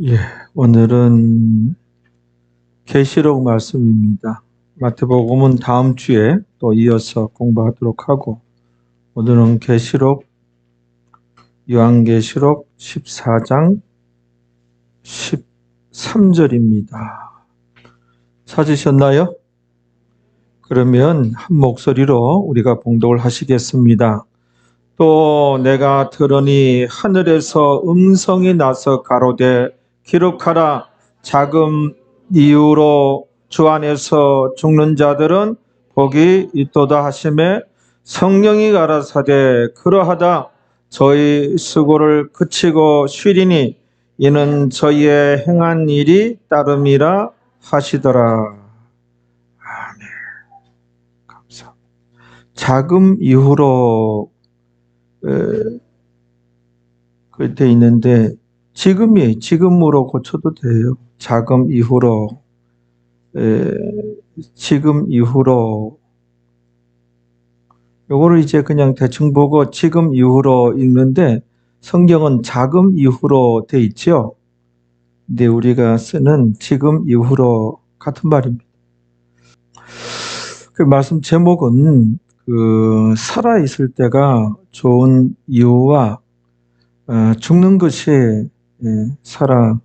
예, 오늘은 계시록 말씀입니다. 마태복음은 다음 주에 또 이어서 공부하도록 하고, 오늘은 요한계시록 14장 13절입니다. 찾으셨나요? 그러면 한 목소리로 우리가 봉독을 하시겠습니다. 또 내가 들으니 하늘에서 음성이 나서 가로되 기록하라. 자금 이후로 주 안에서 죽는 자들은 복이 있도다 하시매 성령이 가라사대 그러하다. 저희 수고를 그치고 쉬리니 이는 저희의 행한 일이 따름이라 하시더라. 아멘. 감사합니다. 자금 이후로 그때 있는데 지금으로 고쳐도 돼요. 자금 이후로 지금 이후로 요거를 이제 그냥 대충 보고 지금 이후로 읽는데 성경은 자금 이후로 돼 있죠. 근데 우리가 쓰는 지금 이후로 같은 말입니다. 그 말씀 제목은 살아 있을 때가 좋은 이유와 죽는 것이 살아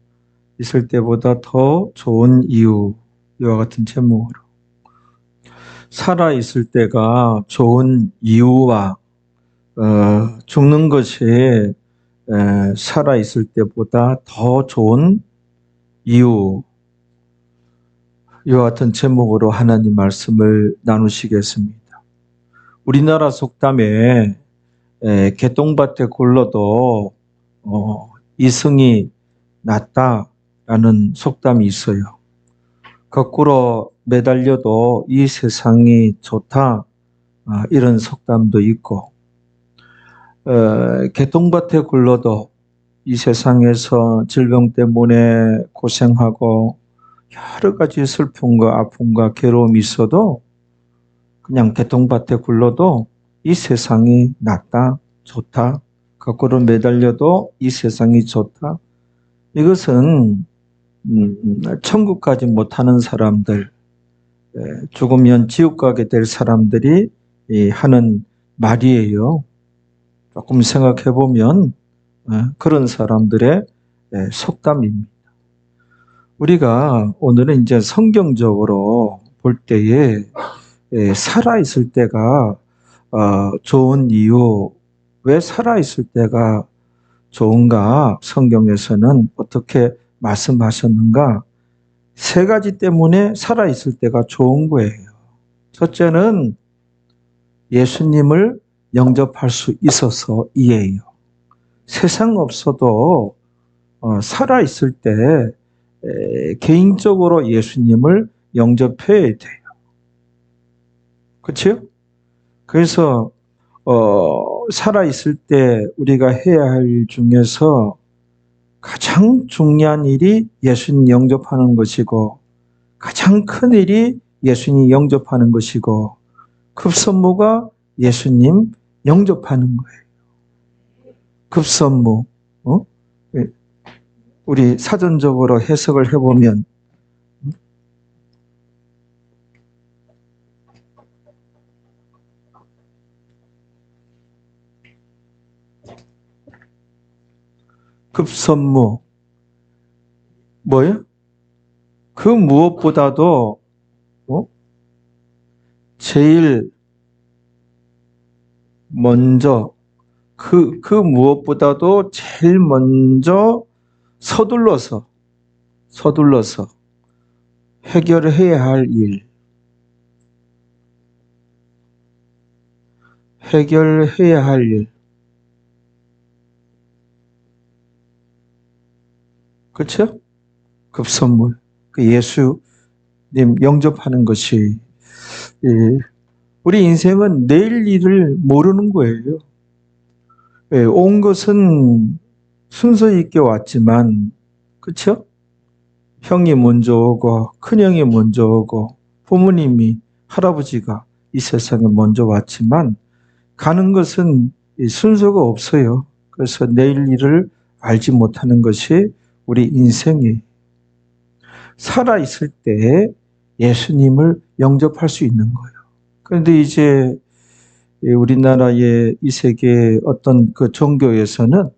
있을 때보다 더 좋은 이유, 이와 같은 제목으로. 살아 있을 때가 좋은 이유와 죽는 것이 살아 있을 때보다 더 좋은 이유, 이와 같은 제목으로 하나님 말씀을 나누시겠습니다. 우리나라 속담에 개똥밭에 굴러도 이승이 낫다라는 속담이 있어요. 거꾸로 매달려도 이 세상이 좋다, 이런 속담도 있고, 개똥밭에 굴러도 이 세상에서 질병 때문에 고생하고 여러 가지 슬픔과 아픔과 괴로움이 있어도 그냥 개똥밭에 굴러도 이 세상이 낫다, 좋다, 거꾸로 매달려도 이 세상이 좋다. 이것은 천국 가지 못하는 사람들, 죽으면 지옥 가게 될 사람들이 하는 말이에요. 조금 생각해 보면 그런 사람들의 속담입니다. 우리가 오늘은 이제 성경적으로 볼 때에 살아있을 때가 좋은 이유, 왜 살아있을 때가 좋은가, 성경에서는 어떻게 말씀하셨는가, 세 가지 때문에 살아있을 때가 좋은 거예요. 첫째는 예수님을 영접할 수 있어서 이해해요. 세상 없어도 살아있을 때 개인적으로 예수님을 영접해야 돼요. 그렇죠? 그래서 살아있을 때 우리가 해야 할 일 중에서 가장 중요한 일이 예수님 영접하는 것이고, 가장 큰 일이 예수님 영접하는 것이고, 급선무가 예수님 영접하는 거예요. 급선무. 우리 사전적으로 해석을 해보면 급선무 뭐예요? 그 무엇보다도 제일 먼저 그 무엇보다도 제일 먼저 서둘러서 해결해야 할 일, 해결해야 할 일. 그렇죠? 급선물. 그 예수님 영접하는 것이, 우리 인생은 내일 일을 모르는 거예요. 온 것은 순서 있게 왔지만, 그렇죠? 형이 먼저 오고 큰형이 먼저 오고 부모님이, 할아버지가 이 세상에 먼저 왔지만 가는 것은 순서가 없어요. 그래서 내일 일을 알지 못하는 것이 우리 인생이 살아있을 때 예수님을 영접할 수 있는 거예요. 그런데 이제 우리나라의 이 세계 어떤 그 종교에서는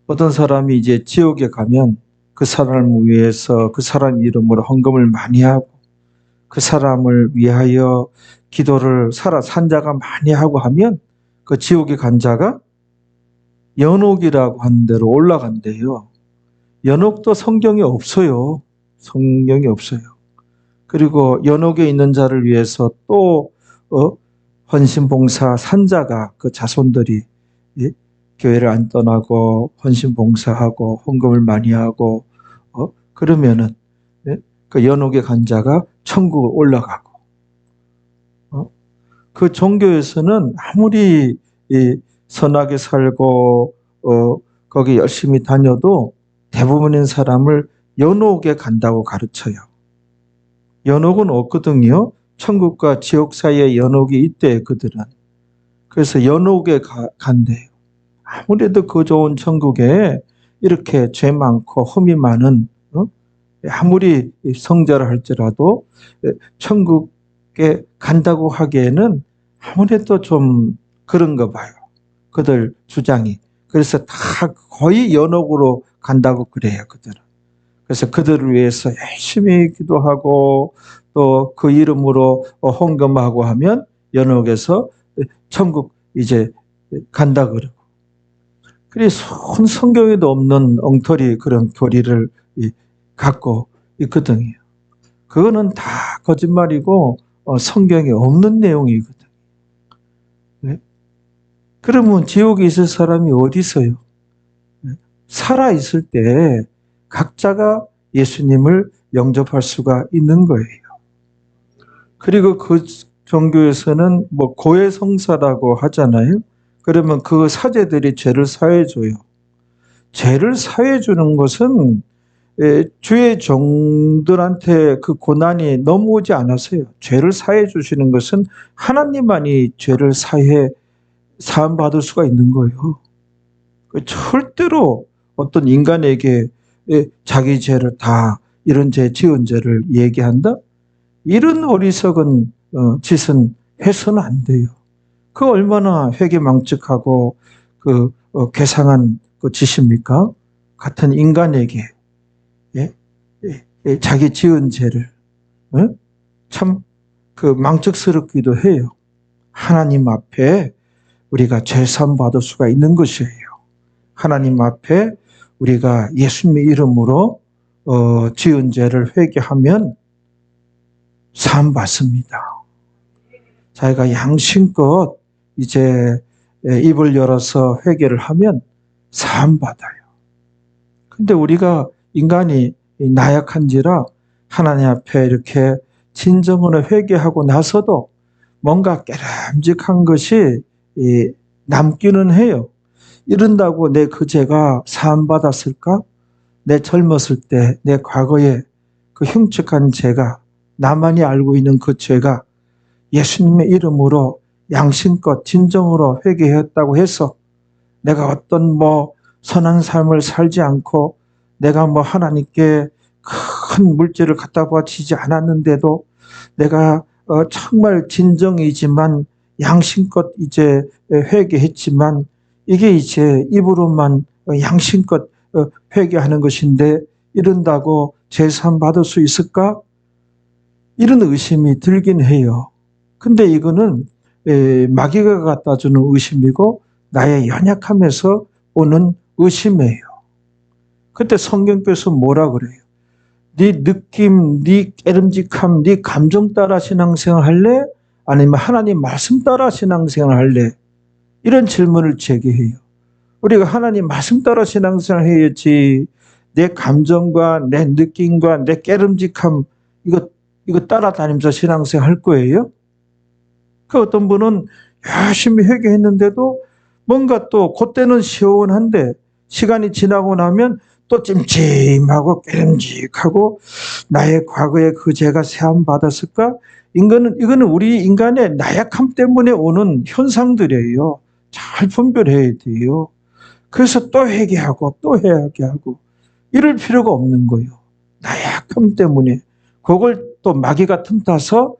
어떤 사람이 이제 지옥에 가면 그 사람을 위해서 그 사람 이름으로 헌금을 많이 하고 그 사람을 위하여 기도를 산자가 많이 하고 하면 그 지옥에 간 자가 연옥이라고 하는 데로 올라간대요. 연옥도 성경에 없어요. 성경에 없어요. 그리고 연옥에 있는 자를 위해서 또 헌신봉사 산자가 그 자손들이 교회를 안 떠나고 헌신봉사하고 헌금을 많이 하고 그러면은 그 연옥에 간 자가 천국을 올라가고 그 종교에서는 아무리 선하게 살고 거기 열심히 다녀도 대부분의 사람을 연옥에 간다고 가르쳐요. 연옥은 없거든요. 천국과 지옥 사이에 연옥이 있대 그들은. 그래서 연옥에 간대요. 아무래도 그 좋은 천국에 이렇게 죄 많고 흠이 많은 아무리 성자를 할지라도 천국에 간다고 하기에는 아무래도 좀 그런가 봐요. 그들 주장이. 그래서 다 거의 연옥으로 간다고 그래요. 그들은. 그래서 그들을 위해서 열심히 기도하고 또 그 이름으로 헌금하고 하면 연옥에서 천국 이제 간다 그러고. 그래서 성경에도 없는 엉터리 그런 교리를 갖고 있거든요. 그거는 다 거짓말이고 성경에 없는 내용이거든요. 네? 그러면 지옥에 있을 사람이 어디 있어요? 살아 있을 때 각자가 예수님을 영접할 수가 있는 거예요. 그리고 그 종교에서는 뭐 고해성사라고 하잖아요. 그러면 그 사제들이 죄를 사해줘요. 죄를 사해주는 것은 주의 종들한테 그 고난이 넘어오지 않았어요. 죄를 사해 주시는 것은 하나님만이 죄를 사함받을 수가 있는 거예요. 절대로 어떤 인간에게 자기 죄를 다 이런 죄, 지은 죄를 얘기한다? 이런 어리석은 짓은 해서는 안 돼요. 그 얼마나 회개망측하고 그 괴상한 그 짓입니까? 같은 인간에게 자기 지은 죄를 참 그 망측스럽기도 해요. 하나님 앞에 우리가 죄사함 받을 수가 있는 것이에요. 하나님 앞에 우리가 예수님의 이름으로 지은 죄를 회개하면 사함 받습니다. 자기가 양심껏 이제 입을 열어서 회개를 하면 사함 받아요. 근데 우리가 인간이 나약한지라 하나님 앞에 이렇게 진정으로 회개하고 나서도 뭔가 깨름직한 것이 남기는 해요. 이런다고 내 그 죄가 사함받았을까? 내 젊었을 때 내 과거에 그 흉측한 죄가 나만이 알고 있는 그 죄가 예수님의 이름으로 양심껏 진정으로 회개했다고 해서 내가 어떤 뭐 선한 삶을 살지 않고 내가 뭐 하나님께 큰 물질을 갖다 바치지 않았는데도 내가 정말 진정이지만 양심껏 이제 회개했지만 이게 이제 입으로만 양심껏 회개하는 것인데 이런다고 제사함 받을 수 있을까? 이런 의심이 들긴 해요. 근데 이거는 마귀가 갖다 주는 의심이고 나의 연약함에서 오는 의심이에요. 그때 성경께서 뭐라 그래요? 네 느낌, 네 깨름직함, 네 감정 따라 신앙생활 할래? 아니면 하나님 말씀 따라 신앙생활 할래? 이런 질문을 제기해요. 우리가 하나님 말씀 따라 신앙생활 해야지 내 감정과 내 느낌과 내 깨름직함 이거 따라다니면서 신앙생활 할 거예요? 그 어떤 분은 열심히 회개했는데도 뭔가 또 그때는 시원한데 시간이 지나고 나면 또 찜찜하고 깨름직하고 나의 과거의 그 죄가 세함 받았을까? 이거는 우리 인간의 나약함 때문에 오는 현상들이에요. 잘 분별해야 돼요. 그래서 또 회개하고 또 회개하고 이럴 필요가 없는 거예요. 나약함 때문에 그걸 또 마귀가 틈타서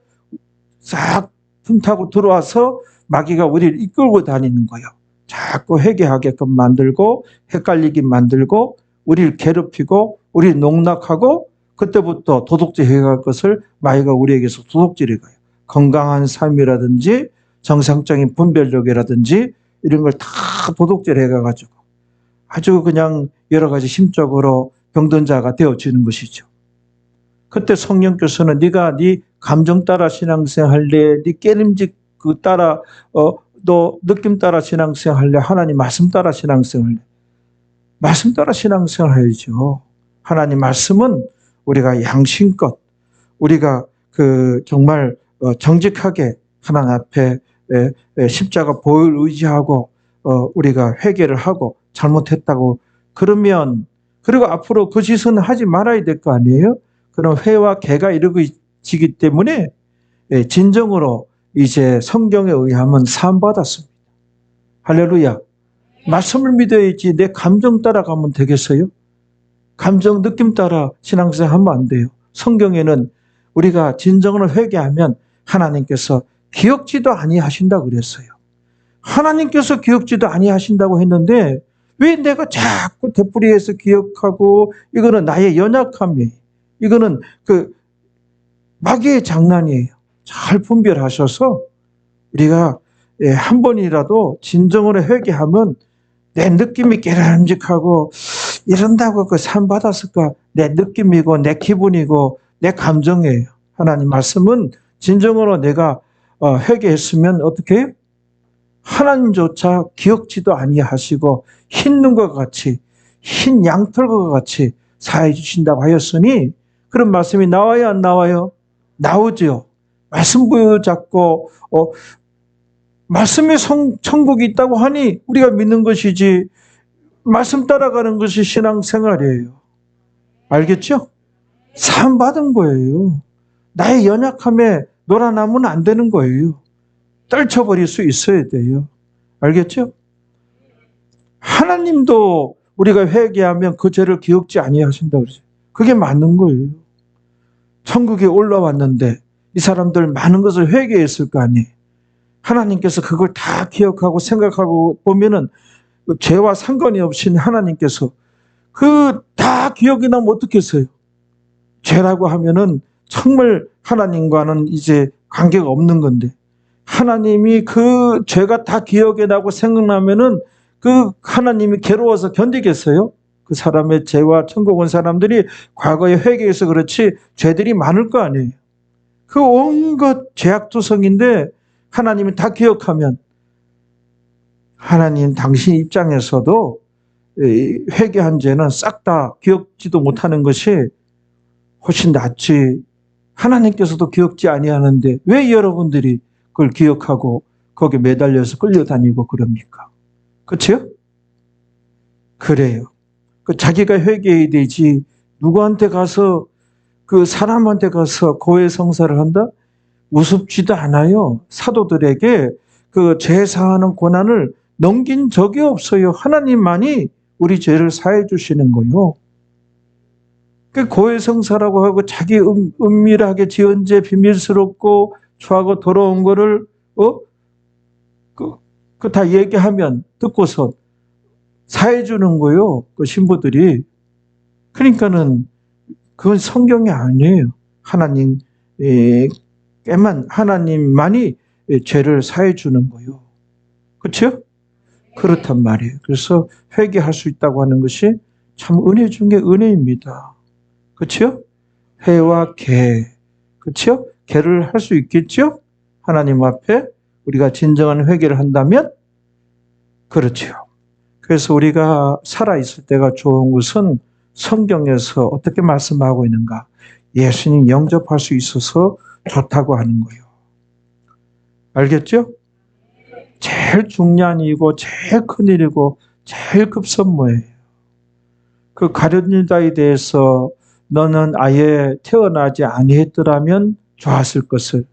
싹 틈타고 들어와서 마귀가 우리를 이끌고 다니는 거예요. 자꾸 회개하게끔 만들고 헷갈리게 만들고 우리를 괴롭히고 우리를 농락하고 그때부터 도둑질 해갈 것을 마귀가 우리에게서 도둑질해 가요. 건강한 삶이라든지 정상적인 분별력이라든지 이런 걸 다 도둑질해 가가지고 아주 그냥 여러 가지 심적으로 병든 자가 되어지는 것이죠. 그때 성령께서는 네가 네 감정 따라 신앙생활 할래? 네 깨림직 따라 너 느낌 따라 신앙생활 할래? 하나님 말씀 따라 신앙생활 할래? 말씀 따라 신앙생활 해야죠. 하나님 말씀은 우리가 양심껏 우리가 정말 정직하게 하나님 앞에 십자가 보혈 의지하고 우리가 회개를 하고 잘못했다고 그러면 그리고 앞으로 그 짓은 하지 말아야 될 거 아니에요? 그런 회와 개가 이루어지기 때문에 진정으로 이제 성경에 의하면 사함받았습니다. 할렐루야. 말씀을 믿어야지 내 감정 따라가면 되겠어요? 감정, 느낌 따라 신앙생활 하면 안 돼요. 성경에는 우리가 진정으로 회개하면 하나님께서 기억지도 아니하신다고 그랬어요. 하나님께서 기억지도 아니하신다고 했는데 왜 내가 자꾸 되풀이해서 기억하고 이거는 나의 연약함이에요. 이거는 마귀의 장난이에요. 잘 분별하셔서 우리가 한 번이라도 진정으로 회개하면 내 느낌이 깨름직하고 이런다고 산 받았을까? 내 느낌이고 내 기분이고 내 감정이에요. 하나님 말씀은 진정으로 내가 회개했으면 어떻게 해요? 하나님조차 기억지도 아니하시고 흰 눈과 같이 흰 양털과 같이 사해 주신다고 하였으니 그런 말씀이 나와요 안 나와요? 나오죠. 말씀 붙잡고 말씀에 천국이 있다고 하니 우리가 믿는 것이지 말씀 따라가는 것이 신앙생활이에요. 알겠죠? 사함받은 거예요. 나의 연약함에 놀아나면 안 되는 거예요. 떨쳐버릴 수 있어야 돼요. 알겠죠? 하나님도 우리가 회개하면 그 죄를 기억지 아니하신다고 그러죠. 그게 맞는 거예요. 천국에 올라왔는데 이 사람들 많은 것을 회개했을 거 아니에요. 하나님께서 그걸 다 기억하고 생각하고 보면은 죄와 상관이 없이 하나님께서 다 기억이 나면 어떻겠어요? 죄라고 하면은 정말 하나님과는 이제 관계가 없는 건데 하나님이 그 죄가 다 기억에 나고 생각나면은 하나님이 괴로워서 견디겠어요? 그 사람의 죄와 천국 온 사람들이 과거에 회개해서 그렇지 죄들이 많을 거 아니에요. 그 온갖 죄악투성인데 하나님이 다 기억하면 하나님 당신 입장에서도 회개한 죄는 싹 다 기억지도 못하는 것이 훨씬 낫지. 하나님께서도 기억지 아니하는데 왜 여러분들이 그걸 기억하고 거기에 매달려서 끌려다니고 그럽니까? 그렇죠? 그래요. 자기가 회개해야 되지 누구한테 가서 그 사람한테 가서 고해성사를 한다? 우습지도 않아요. 사도들에게 그 제사하는 권한을 넘긴 적이 없어요. 하나님만이 우리 죄를 사해 주시는 거예요. 그 고해성사라고 하고 자기 은밀하게 지은 죄 비밀스럽고 추하고 더러운 거를 다 얘기하면 듣고서 사해 주는 거예요. 그 신부들이. 그러니까는 그건 성경이 아니에요. 하나님만이 죄를 사해 주는 거예요. 그렇죠? 그렇단 말이에요. 그래서 회개할 수 있다고 하는 것이 참 은혜 중에 은혜입니다. 그렇죠? 회와 개. 그렇죠? 개를 할 수 있겠죠? 하나님 앞에 우리가 진정한 회개를 한다면 그렇죠. 그래서 우리가 살아있을 때가 좋은 것은 성경에서 어떻게 말씀하고 있는가? 예수님 영접할 수 있어서 좋다고 하는 거예요. 알겠죠? 제일 중요한 일이고 제일 큰 일이고 제일 급선무예요. 그 가룟 유다에 대해서 너는 아예 태어나지 아니했더라면 좋았을 것을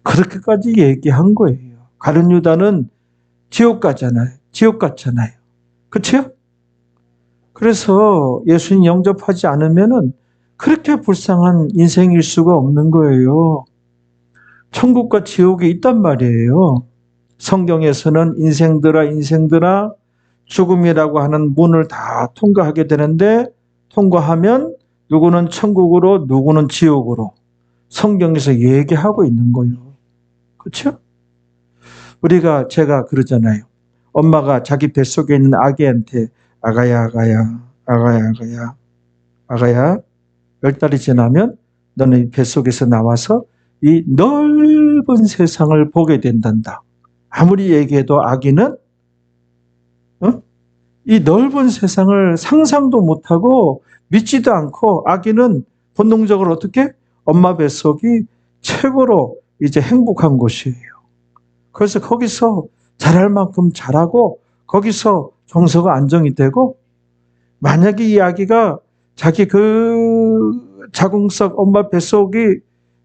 그렇게까지 얘기한 거예요. 가룟 유다는 지옥 같잖아요. 그치요? 그래서 예수님 영접하지 않으면은 그렇게 불쌍한 인생일 수가 없는 거예요. 천국과 지옥이 있단 말이에요. 성경에서는 인생들아 인생들아 죽음이라고 하는 문을 다 통과하게 되는데 통과하면 누구는 천국으로 누구는 지옥으로 성경에서 얘기하고 있는 거예요. 그렇죠? 제가 그러잖아요. 엄마가 자기 뱃속에 있는 아기한테 아가야 아가야 아가야 아가야 아가야 10달이 지나면 너는 이 뱃속에서 나와서 이 넓은 세상을 보게 된단다. 아무리 얘기해도 아기는 이 넓은 세상을 상상도 못하고 믿지도 않고 아기는 본능적으로 어떻게? 엄마 뱃속이 최고로 이제 행복한 곳이에요. 그래서 거기서 잘할 만큼 잘하고 거기서 정서가 안정이 되고 만약에 이 아기가 자기 그 자궁석 엄마 뱃속이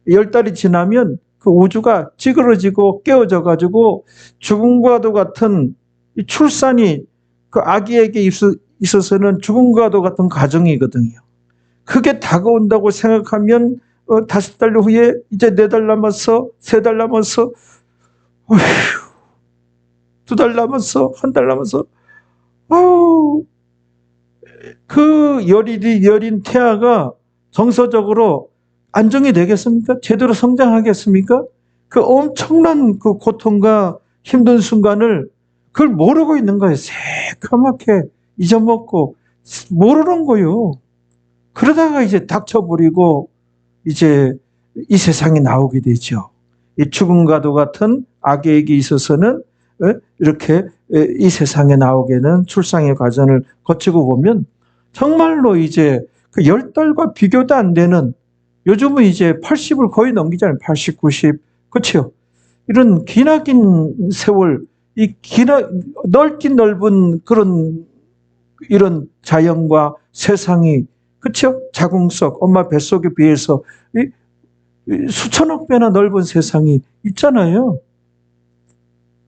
10달이 지나면 그 우주가 찌그러지고 깨어져 가지고 죽음과도 같은 이 출산이 그 아기에게 있어서는 죽음과도 같은 가정이거든요. 그게 다가온다고 생각하면 5달 후에 이제 4달 남았어, 3달 남았어, 2달 남았어, 1달 남았어. 그 여린 태아가 정서적으로 안정이 되겠습니까? 제대로 성장하겠습니까? 그 엄청난 그 고통과 힘든 순간을 그걸 모르고 있는 거예요. 새까맣게 잊어먹고 모르는 거예요. 그러다가 이제 닥쳐버리고 이제 이 세상에 나오게 되죠. 이 죽음과도 같은 아기에게 있어서는 이렇게 이 세상에 나오게는 출산의 과정을 거치고 보면 정말로 이제 그 10달과 비교도 안 되는 요즘은 이제 80을 거의 넘기잖아요. 80, 90. 그렇죠? 이런 기나긴 세월, 넓긴 넓은 그런 이런 자연과 세상이 그렇죠? 자궁석, 엄마 뱃속에 비해서 수천억 배나 넓은 세상이 있잖아요.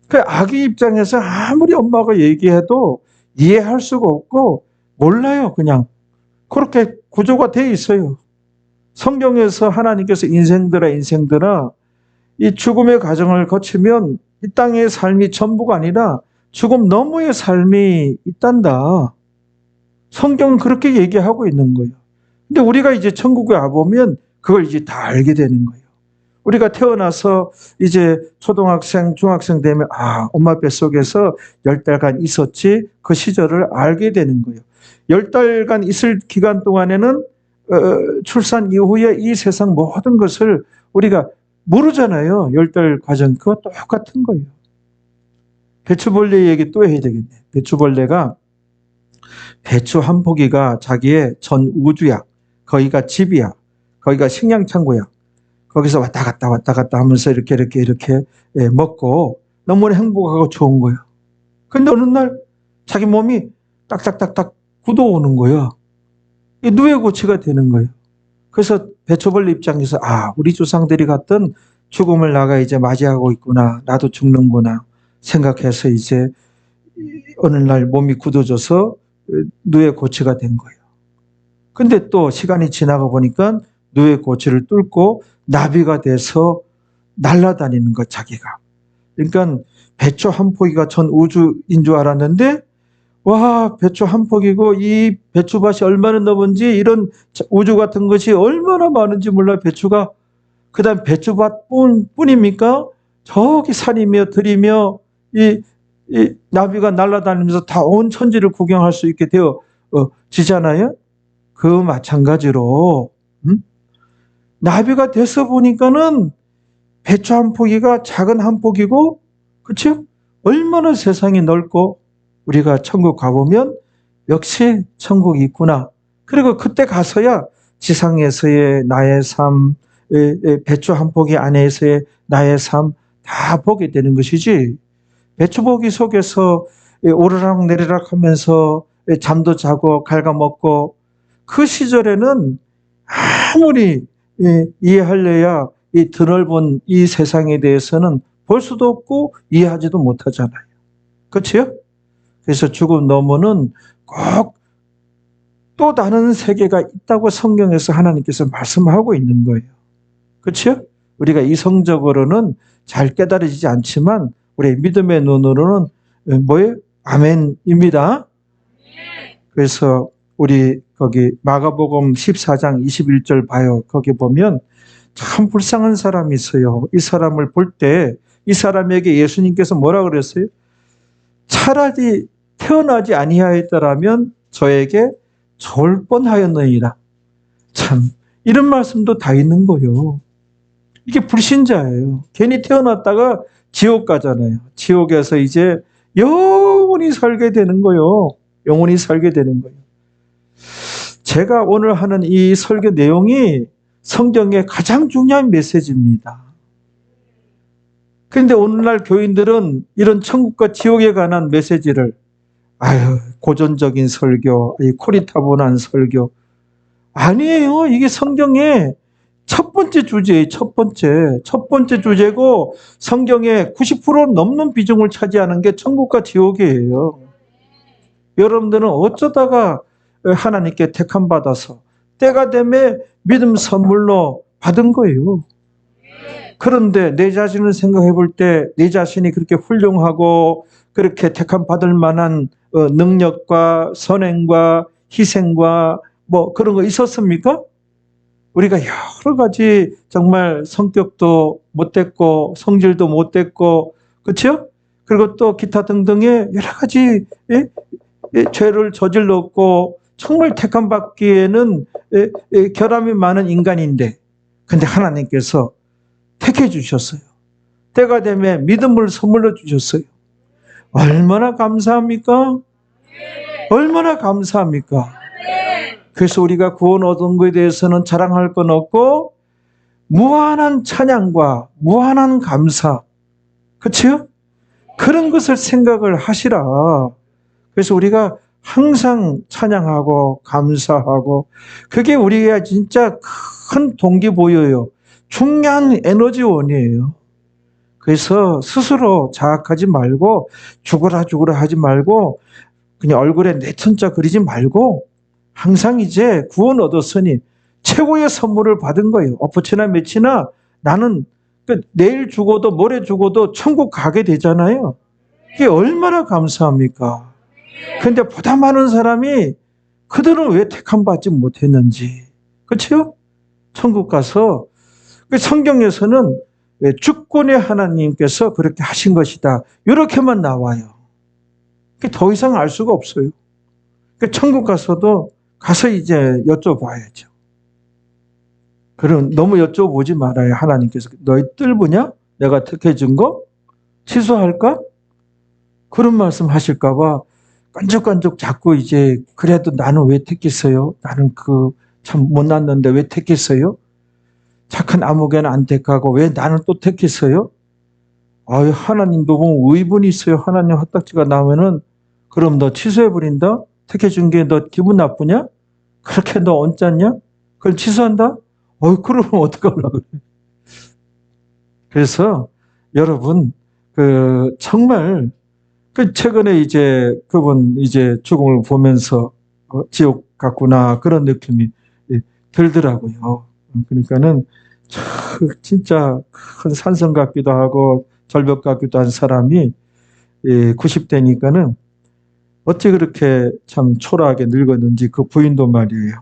그 아기 입장에서 아무리 엄마가 얘기해도 이해할 수가 없고 몰라요, 그냥. 그렇게 구조가 돼 있어요. 성경에서 하나님께서 인생들아 이 죽음의 과정을 거치면 이 땅의 삶이 전부가 아니라 죽음 너머의 삶이 있단다. 성경은 그렇게 얘기하고 있는 거예요. 근데 우리가 이제 천국에 와보면 그걸 이제 다 알게 되는 거예요. 우리가 태어나서 이제 초등학생, 중학생 되면 엄마 뱃속에서 10달간 있었지 그 시절을 알게 되는 거예요. 10달간 있을 기간 동안에는 출산 이후에 이 세상 모든 것을 우리가 모르잖아요. 10달 과정 그거 똑같은 거예요. 배추벌레 얘기 또 해야 되겠네. 배추벌레가 배추 한 포기가 자기의 전 우주야. 거기가 집이야. 거기가 식량 창고야. 거기서 왔다 갔다 하면서 이렇게 먹고 너무나 행복하고 좋은 거예요. 근데 어느 날 자기 몸이 딱딱딱딱 굳어오는 거예요. 이 누에고치가 되는 거예요. 그래서 배추벌레 입장에서 우리 조상들이 갔던 죽음을 나가 이제 맞이하고 있구나. 나도 죽는구나 생각해서 이제 어느 날 몸이 굳어져서 누에고치가 된 거예요. 근데 또 시간이 지나가 보니까 누에고치를 뚫고 나비가 돼서 날아다니는 것 자기가. 그러니까 배추 한 포기가 전 우주인 줄 알았는데 배추 한 포기고 이 배추밭이 얼마나 넓은지 이런 우주 같은 것이 얼마나 많은지 몰라 배추가. 그다음 배추밭 뿐입니까? 저기 산이며 들이며 이 나비가 날아다니면서 다 온 천지를 구경할 수 있게 되어지잖아요. 그 마찬가지로 나비가 돼서 보니까는 배추 한 포기가 작은 한 포기고, 그렇죠? 얼마나 세상이 넓고 우리가 천국 가보면 역시 천국이 있구나. 그리고 그때 가서야 지상에서의 나의 삶, 배추 한 포기 안에서의 나의 삶 다 보게 되는 것이지. 배추보기 속에서 오르락 내리락 하면서 잠도 자고 갉아먹고 그 시절에는 아무리 이해하려야 이 드넓은 이 세상에 대해서는 볼 수도 없고 이해하지도 못하잖아요. 그렇죠? 그래서 죽음 너머는 꼭 또 다른 세계가 있다고 성경에서 하나님께서 말씀하고 있는 거예요. 그렇죠? 우리가 이성적으로는 잘 깨달아지지 않지만 우리의 믿음의 눈으로는 뭐예요? 아멘입니다. 그래서 우리 거기 마가복음 14장 21절 봐요. 거기 보면 참 불쌍한 사람이 있어요. 이 사람을 볼 때 이 사람에게 예수님께서 뭐라 그랬어요? 차라리 태어나지 아니하였더라면 저에게 좋을 뻔하였느니라. 참 이런 말씀도 다 있는 거예요. 이게 불신자예요. 괜히 태어났다가 지옥 가잖아요. 지옥에서 이제 영원히 살게 되는 거예요. 영원히 살게 되는 거예요. 제가 오늘 하는 이 설교 내용이 성경의 가장 중요한 메시지입니다. 그런데 오늘날 교인들은 이런 천국과 지옥에 관한 메시지를 고전적인 설교, 코리타분한 설교. 아니에요. 이게 성경의 첫 번째 주제예요. 첫 번째 주제고 성경의 90% 넘는 비중을 차지하는 게 천국과 지옥이에요. 여러분들은 어쩌다가 하나님께 택함 받아서 때가 되면 믿음 선물로 받은 거예요. 그런데 내 자신을 생각해 볼 때 내 자신이 그렇게 훌륭하고 그렇게 택함 받을 만한 능력과 선행과 희생과 뭐 그런 거 있었습니까? 우리가 여러 가지 정말 성격도 못됐고 성질도 못됐고 그렇죠? 그리고 또 기타 등등의 여러 가지 죄를 저질렀고 정말 택함 받기에는 결함이 많은 인간인데 근데 하나님께서 택해 주셨어요. 때가 되면 믿음을 선물로 주셨어요. 얼마나 감사합니까? 얼마나 감사합니까? 그래서 우리가 구원 얻은 것에 대해서는 자랑할 건 없고 무한한 찬양과 무한한 감사, 그렇죠? 그런 것을 생각을 하시라. 그래서 우리가 항상 찬양하고 감사하고 그게 우리가 진짜 큰 동기부여예요. 중요한 에너지원이에요. 그래서 스스로 자학하지 말고 죽어라 하지 말고 그냥 얼굴에 내천자 그리지 말고 항상 이제 구원 얻었으니 최고의 선물을 받은 거예요. 엎어치나 매치나 나는 내일 죽어도 모레 죽어도 천국 가게 되잖아요. 이게 얼마나 감사합니까? 그런데 보다 많은 사람이 그들은 왜 택함 받지 못했는지. 그렇죠? 천국 가서 성경에서는 주권의 하나님께서 그렇게 하신 것이다. 이렇게만 나와요. 더 이상 알 수가 없어요. 천국 가서도 가서 이제 여쭤봐야죠. 그럼 너무 여쭤보지 말아요. 하나님께서 너희 뜰부냐? 내가 택해 준 거? 취소할까? 그런 말씀 하실까 봐 깐죽깐죽 자꾸 이제 그래도 나는 왜 택했어요? 나는 참 못났는데 왜 택했어요? 착한 아무개는 안 택하고 왜 나는 또 택했어요? 하나님도 보면 의분이 있어요. 하나님 헛딱지가 나오면은 그럼 너 취소해버린다? 택해 준 게 너 기분 나쁘냐? 그렇게 너 얹잖냐? 그걸 취소한다? 그러면 어떡하려고 그래. 그래서 여러분, 정말, 최근에 이제 그분 이제 죽음을 보면서 지옥 같구나 그런 느낌이 들더라고요. 그러니까는 진짜 큰 산성 같기도 하고 절벽 같기도 한 사람이 90대니까는 어찌 그렇게 참 초라하게 늙었는지 그 부인도 말이에요.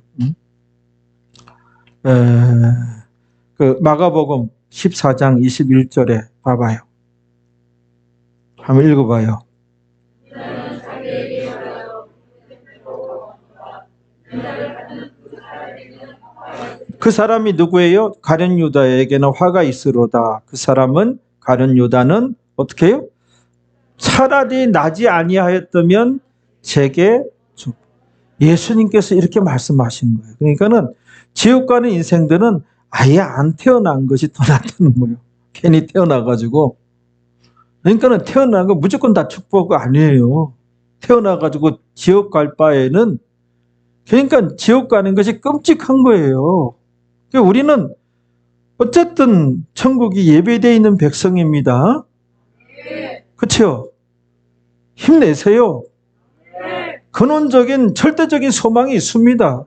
마가복음 14장 21절에 봐봐요. 한번 읽어봐요. 그 사람이 누구예요? 가룟 유다에게는 화가 있으로다. 그 사람은 가룟 유다는 어떻게 해요? 차라리 나지 아니하였다면 제게 주. 예수님께서 이렇게 말씀하신 거예요. 그러니까는 지옥 가는 인생들은 아예 안 태어난 것이 더 낫다는 거예요. 괜히 태어나가지고. 그러니까는 태어난 거 무조건 다 축복 아니에요. 태어나가지고 지옥 갈 바에는 그러니까 지옥 가는 것이 끔찍한 거예요. 우리는 어쨌든 천국이 예배되어 있는 백성입니다. 그렇죠? 힘내세요. 근원적인 절대적인 소망이 있습니다.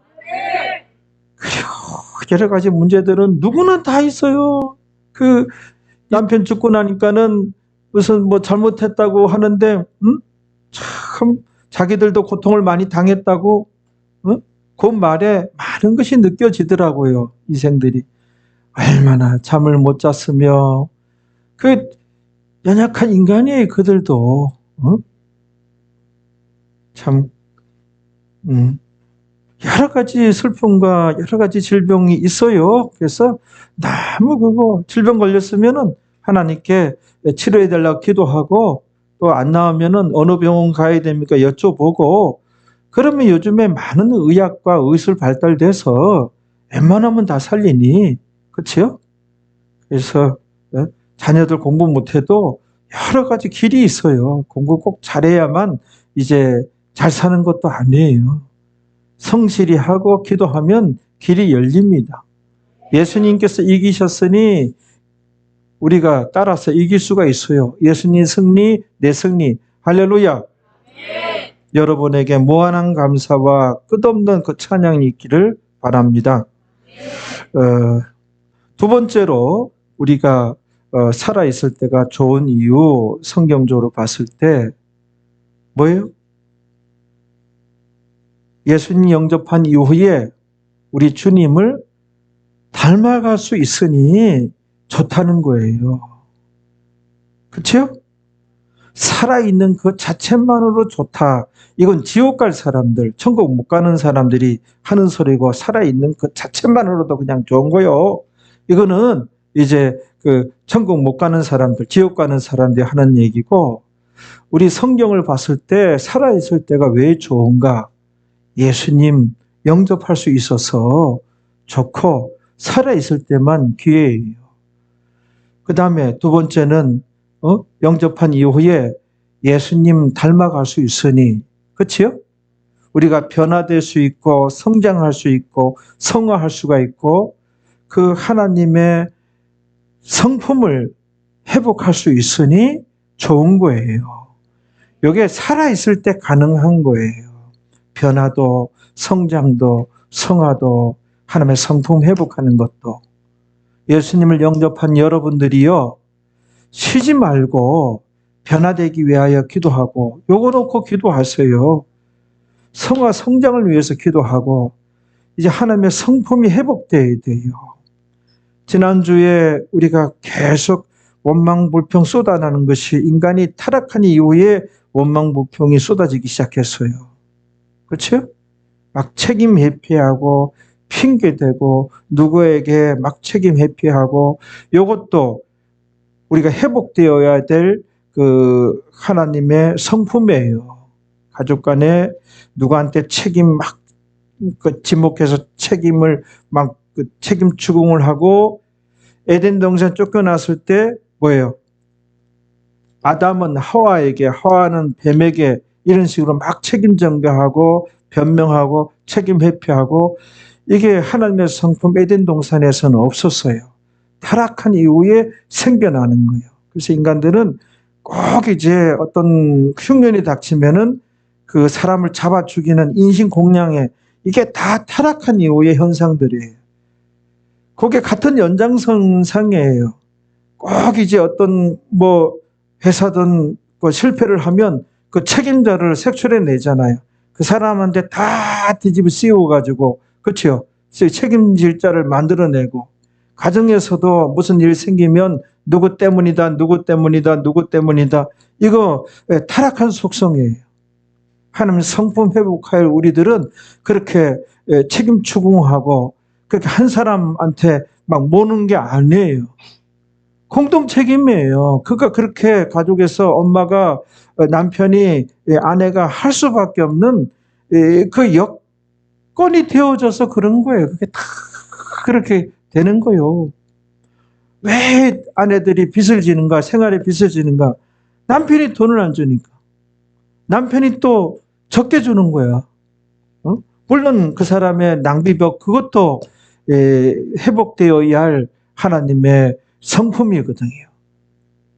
그리고 여러 가지 문제들은 누구나 다 있어요. 그 남편 죽고 나니까는 무슨 뭐 잘못했다고 하는데, 참 자기들도 고통을 많이 당했다고, 그 말에 많은 것이 느껴지더라고요. 이생들이 얼마나 잠을 못 잤으며, 그 연약한 인간이에요. 그들도 참 여러 가지 슬픔과 여러 가지 질병이 있어요. 그래서 너무 그거 질병 걸렸으면은 하나님께 치료해 달라고 기도하고, 또 안 나오면은 어느 병원 가야 됩니까 여쭤보고, 그러면 요즘에 많은 의학과 의술 발달돼서 웬만하면 다 살리니, 그렇죠? 그래서 자녀들 공부 못해도 여러 가지 길이 있어요. 공부 꼭 잘해야만 이제 잘 사는 것도 아니에요. 성실히 하고 기도하면 길이 열립니다. 예수님께서 이기셨으니 우리가 따라서 이길 수가 있어요. 예수님 승리, 내 승리. 할렐루야. 여러분에게 무한한 감사와 끝없는 그 찬양이 있기를 바랍니다. 두 번째로 우리가 살아있을 때가 좋은 이유, 성경적으로 봤을 때 뭐예요? 예수님 영접한 이후에 우리 주님을 닮아갈 수 있으니 좋다는 거예요. 그렇죠? 살아있는 그 자체만으로 좋다. 이건 지옥 갈 사람들, 천국 못 가는 사람들이 하는 소리고, 살아있는 그 자체만으로도 그냥 좋은 거요. 이거는 이제 그 천국 못 가는 사람들, 지옥 가는 사람들이 하는 얘기고, 우리 성경을 봤을 때 살아있을 때가 왜 좋은가? 예수님 영접할 수 있어서 좋고, 살아있을 때만 기회예요. 그 다음에 두 번째는 영접한 이후에 예수님 닮아갈 수 있으니, 그렇지요? 우리가 변화될 수 있고 성장할 수 있고 성화할 수가 있고 그 하나님의 성품을 회복할 수 있으니 좋은 거예요. 이게 살아있을 때 가능한 거예요. 변화도 성장도 성화도 하나님의 성품 회복하는 것도. 예수님을 영접한 여러분들이요, 쉬지 말고 변화되기 위하여 기도하고, 요거 놓고 기도하세요. 성화 성장을 위해서 기도하고, 이제 하나님의 성품이 회복돼야 돼요. 지난주에 우리가 계속 원망불평 쏟아나는 것이, 인간이 타락한 이후에 원망불평이 쏟아지기 시작했어요. 그렇죠? 막 책임 회피하고 핑계대고 누구에게 막 책임 회피하고, 이것도 우리가 회복되어야 될 그 하나님의 성품이에요. 가족 간에 누구한테 책임 막 지목해서 책임을 막 책임 추궁을 하고, 에덴 동산 쫓겨났을 때 뭐예요? 아담은 하와에게, 하와는 뱀에게 이런 식으로 막 책임 전가하고 변명하고 책임 회피하고, 이게 하나님의 성품 에덴 동산에서는 없었어요. 타락한 이후에 생겨나는 거예요. 그래서 인간들은 꼭 이제 어떤 흉년이 닥치면은 그 사람을 잡아 죽이는 인신공양에, 이게 다 타락한 이후의 현상들이에요. 그게 같은 연장선상이에요. 꼭 이제 어떤 뭐 회사든 뭐 실패를 하면 그 책임자를 색출해 내잖아요. 그 사람한테 다 뒤집어 씌워가지고, 그렇죠? 책임질 자를 만들어내고, 가정에서도 무슨 일 생기면 누구 때문이다, 누구 때문이다, 누구 때문이다. 이거 타락한 속성이에요. 하나님 성품 회복할 우리들은 그렇게 책임 추궁하고 그렇게 한 사람한테 막 모는 게 아니에요. 공동 책임이에요. 그러니까 그렇게 가족에서 엄마가, 남편이, 아내가 할 수밖에 없는 그 여건이 되어져서 그런 거예요. 그게 다 그렇게 되는 거예요. 왜 아내들이 빚을 지는가, 생활에 빚을 지는가? 남편이 돈을 안 주니까. 남편이 또 적게 주는 거야. 물론 그 사람의 낭비벽, 그것도 회복되어야 할 하나님의 성품이거든요.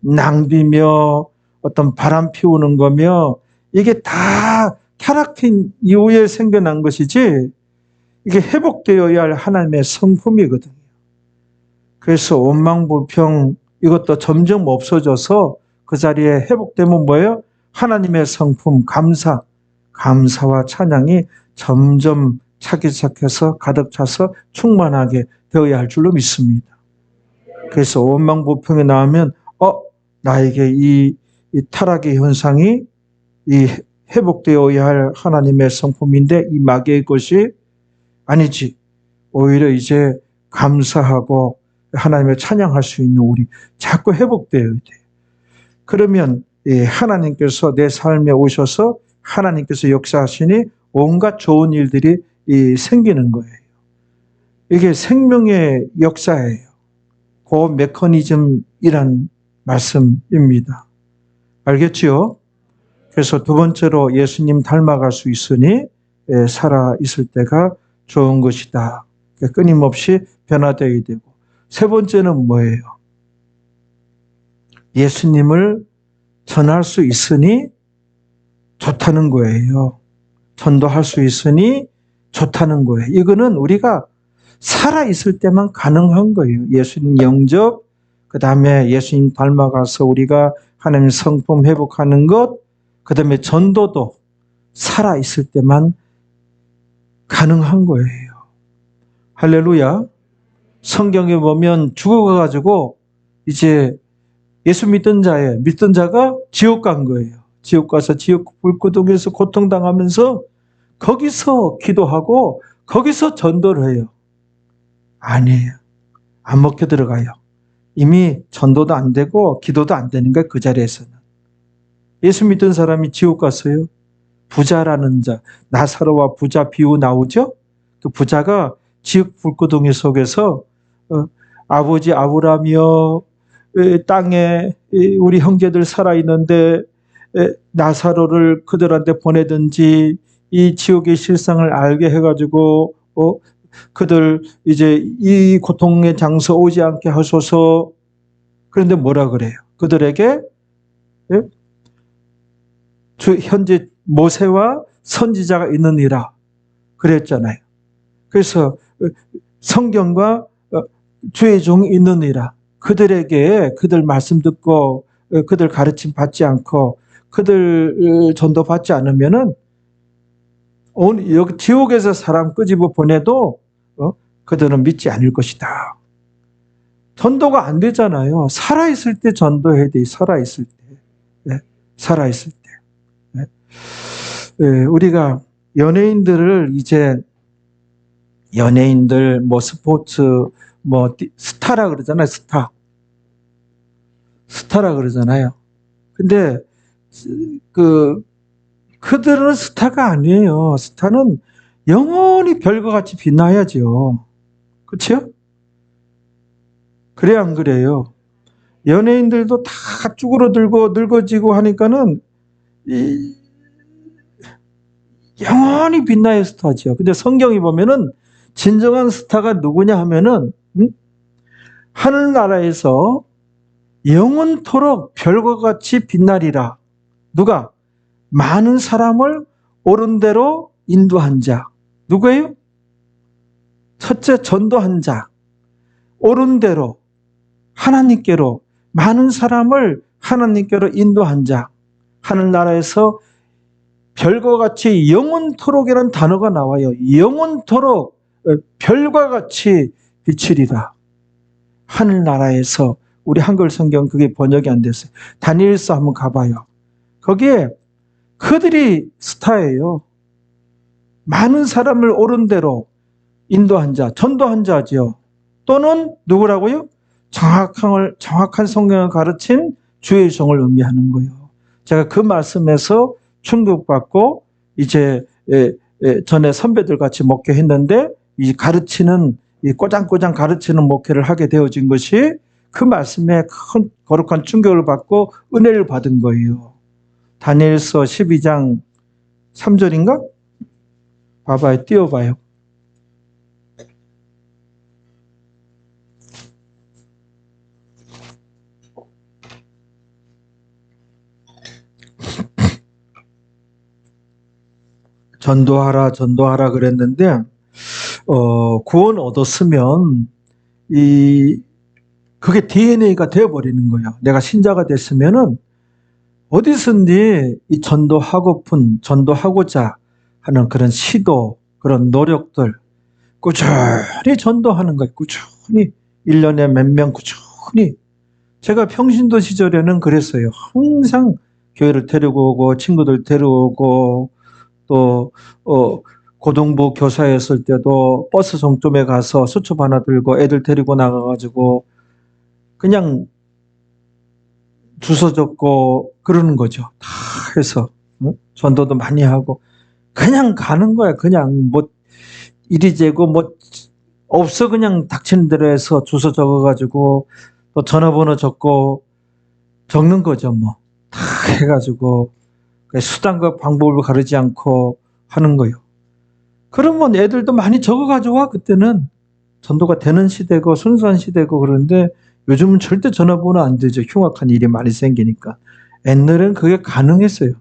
낭비며 어떤 바람 피우는 거며, 이게 다 타락한 이후에 생겨난 것이지 이게 회복되어야 할 하나님의 성품이거든요. 그래서 원망불평 이것도 점점 없어져서 그 자리에 회복되면 뭐예요? 하나님의 성품, 감사와 찬양이 점점 차기 시작해서 가득 차서 충만하게 되어야 할 줄로 믿습니다. 그래서 원망불평이 나오면 나에게 이 타락의 현상이 이 회복되어야 할 하나님의 성품인데 이 마귀의 것이 아니지. 오히려 이제 감사하고 하나님을 찬양할 수 있는 우리 자꾸 회복되어야 돼. 그러면 하나님께서 내 삶에 오셔서 하나님께서 역사하시니 온갖 좋은 일들이 생기는 거예요. 이게 생명의 역사예요. 그 메커니즘이란 말씀입니다. 알겠지요? 그래서 두 번째로 예수님 닮아갈 수 있으니 살아 있을 때가 좋은 것이다. 끊임없이 변화되어야 되고. 세 번째는 뭐예요? 예수님을 전할 수 있으니 좋다는 거예요. 전도할 수 있으니 좋다는 거예요. 이거는 우리가 살아있을 때만 가능한 거예요. 예수님 영접, 그 다음에 예수님 닮아가서 우리가 하나님 성품 회복하는 것, 그 다음에 전도도 살아있을 때만 가능한 거예요. 할렐루야. 성경에 보면 죽어가지고 이제 예수 믿던 자가 지옥 간 거예요. 지옥 가서 지옥 불구덩이에서 고통당하면서 거기서 기도하고 거기서 전도를 해요. 아니에요. 안 먹혀 들어가요. 이미 전도도 안 되고 기도도 안 되는 거예요. 그 자리에서는. 예수 믿던 사람이 지옥 갔어요. 부자라는 자, 나사로와 부자 비유 나오죠? 그 부자가 지옥 불구덩이 속에서 아버지 아브라함이여 땅에 우리 형제들 살아있는데 나사로를 그들한테 보내든지 이 지옥의 실상을 알게 해가지고 그들 이제 이 고통의 장소 오지 않게 하소서. 그런데 뭐라 그래요? 그들에게 현재 모세와 선지자가 있느니라 그랬잖아요. 그래서 성경과 주의 종이 있느니라. 그들에게 그들 말씀 듣고 그들 가르침 받지 않고 그들 전도 받지 않으면은 여기 지옥에서 사람 끄집어 보내도 그들은 믿지 않을 것이다. 전도가 안 되잖아요. 살아있을 때 전도해야 돼. 살아있을 때. 네. 살아있을 때. 네. 네. 우리가 연예인들 뭐 스포츠 뭐 스타라 그러잖아요. 스타라 그러잖아요. 근데 그들은 스타가 아니에요. 스타는 영원히 별과 같이 빛나야죠. 그렇죠? 그래 안 그래요? 연예인들도 다 쭈그러들고 늙어지고 하니까는 영원히 빛나야 스타죠. 근데 성경이 보면은 진정한 스타가 누구냐 하면은 하늘나라에서 영원토록 별과 같이 빛나리라. 누가? 많은 사람을 옳은 대로 인도한 자. 누구예요? 첫째 전도한 자. 옳은 대로 하나님께로 많은 사람을 하나님께로 인도한 자. 하늘나라에서 별과 같이 영원토록이라는 단어가 나와요. 영원토록 별과 같이 비치리라. 하늘나라에서 우리 한글 성경 그게 번역이 안 됐어요. 다니엘서 한번 가봐요. 거기에 그들이 스타예요. 많은 사람을 옳은 대로 인도한 자, 전도한 자죠. 또는 누구라고요? 정확한 성경을 가르친 주의 종을 의미하는 거예요. 제가 그 말씀에서 충격받고 이제 전에 선배들 같이 목회했는데 이 가르치는 이 꼬장꼬장 가르치는 목회를 하게 되어진 것이 그 말씀에 큰 거룩한 충격을 받고 은혜를 받은 거예요. 다니엘서 12장 3절인가? 봐봐요. 띄워봐요. 전도하라, 전도하라 그랬는데, 구원 얻었으면, 그게 DNA가 되어버리는 거예요. 내가 신자가 됐으면은, 어디서든지 이 전도하고자 하는 그런 시도, 그런 노력들, 꾸준히 전도하는 거예요. 꾸준히. 1년에 몇 명 꾸준히. 제가 평신도 시절에는 그랬어요. 항상 교회를 데리고 오고, 친구들 데려오고, 또, 고등부 교사였을 때도 버스 종점에 가서 수첩 하나 들고 애들 데리고 나가가지고, 그냥 주소 적고 그러는 거죠. 다 해서. 전도도 많이 하고. 그냥 가는 거야. 그냥 뭐, 이리 재고 뭐, 없어. 그냥 닥치는 대로 해서 주소 적어가지고, 또 전화번호 적고, 적는 거죠. 뭐. 다 해가지고, 수단과 방법을 가르지 않고 하는 거예요. 그러면 애들도 많이 적어가지고 와. 그때는 전도가 되는 시대고 순수한 시대고 그런데 요즘은 절대 전화번호 안 되죠. 흉악한 일이 많이 생기니까. 옛날에는 그게 가능했어요.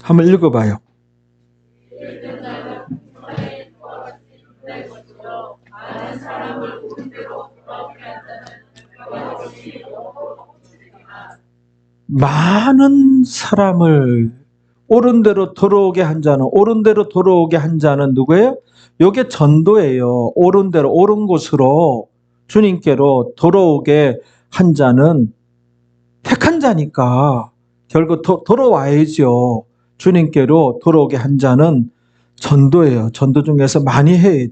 한번 읽어봐요. 많은 사람을 옳은 대로 돌아오게 한 자는, 옳은 대로 돌아오게 한 자는 누구예요? 요게 전도예요. 옳은 대로, 옳은 곳으로 주님께로 돌아오게 한 자는 택한 자니까 결국 돌아와야죠. 주님께로 돌아오게 한 자는 전도예요. 전도 중에서 많이 해야 돼.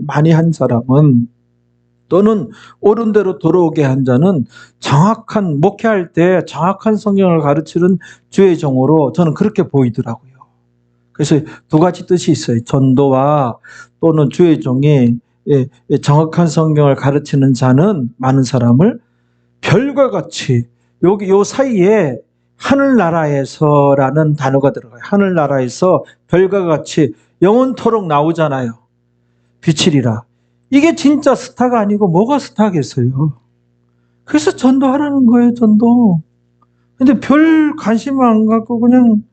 많이 한 사람은, 또는 옳은 대로 돌아오게 한 자는 정확한, 목회할 때 정확한 성경을 가르치는 주의 종으로 저는 그렇게 보이더라고요. 그래서 두 가지 뜻이 있어요. 전도와 또는 주의 종이 정확한 성경을 가르치는 자는 많은 사람을 별과 같이, 여기 요 사이에 하늘나라에서라는 단어가 들어가요. 하늘나라에서 별과 같이 영원토록 나오잖아요. 비치리라. 이게 진짜 스타가 아니고 뭐가 스타겠어요. 그래서 전도하라는 거예요. 전도. 근데 별 관심 안 갖고 그냥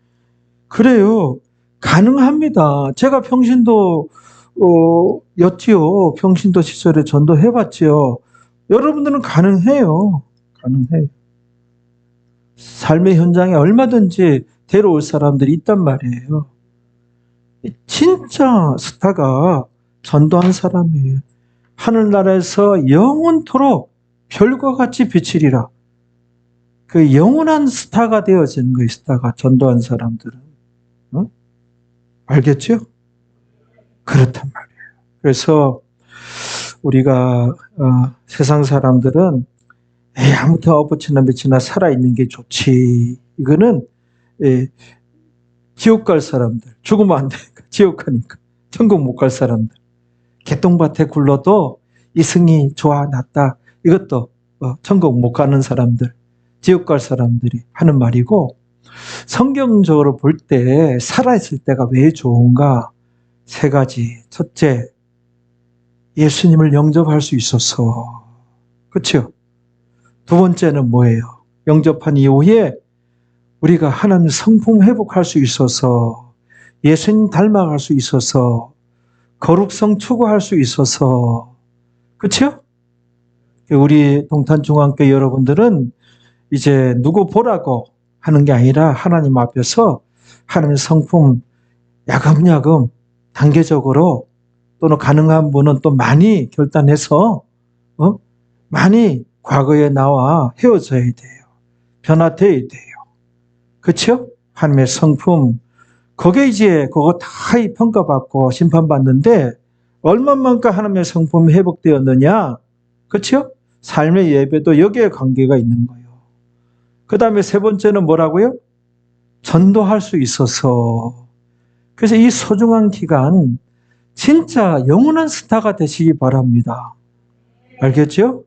그래요. 가능합니다. 제가 평신도 였지요. 평신도 시절에 전도해봤지요. 여러분들은 가능해요. 가능해요. 삶의 현장에 얼마든지 데려올 사람들이 있단 말이에요. 진짜 스타가 전도한 사람이에요. 하늘나라에서 영원토록 별과 같이 비치리라. 그 영원한 스타가 되어지는 거예요. 스타가 전도한 사람들은. 알겠죠? 그렇단 말이에요. 그래서 우리가 세상 사람들은 아무튼 어부치나 며치나 살아있는 게 좋지. 이거는 지옥 갈 사람들. 죽으면 안 되니까. 지옥 가니까. 천국 못 갈 사람들. 개똥밭에 굴러도 이승이 좋아, 낫다. 이것도 천국 못 가는 사람들. 지옥 갈 사람들이 하는 말이고, 성경적으로 볼 때 살아있을 때가 왜 좋은가? 세 가지. 첫째, 예수님을 영접할 수 있어서. 그렇죠? 두 번째는 뭐예요? 영접한 이후에 우리가 하나님 성품 회복할 수 있어서, 예수님 닮아갈 수 있어서, 거룩성 추구할 수 있어서. 그렇죠? 우리 동탄중앙교 여러분들은 이제 누구 보라고 하는 게 아니라 하나님 앞에서 하나님의 성품 야금야금 단계적으로, 또는 가능한 분은 또 많이 결단해서 많이 과거에 나와 헤어져야 돼요. 변화되어야 돼요. 그렇죠? 하나님의 성품, 그게 이제 그거 다 평가받고 심판받는데 얼마만큼 하나님의 성품이 회복되었느냐? 그렇죠? 삶의 예배도 여기에 관계가 있는 거예요. 그 다음에 세 번째는 뭐라고요? 전도할 수 있어서. 그래서 이 소중한 기간 진짜 영원한 스타가 되시기 바랍니다. 알겠죠?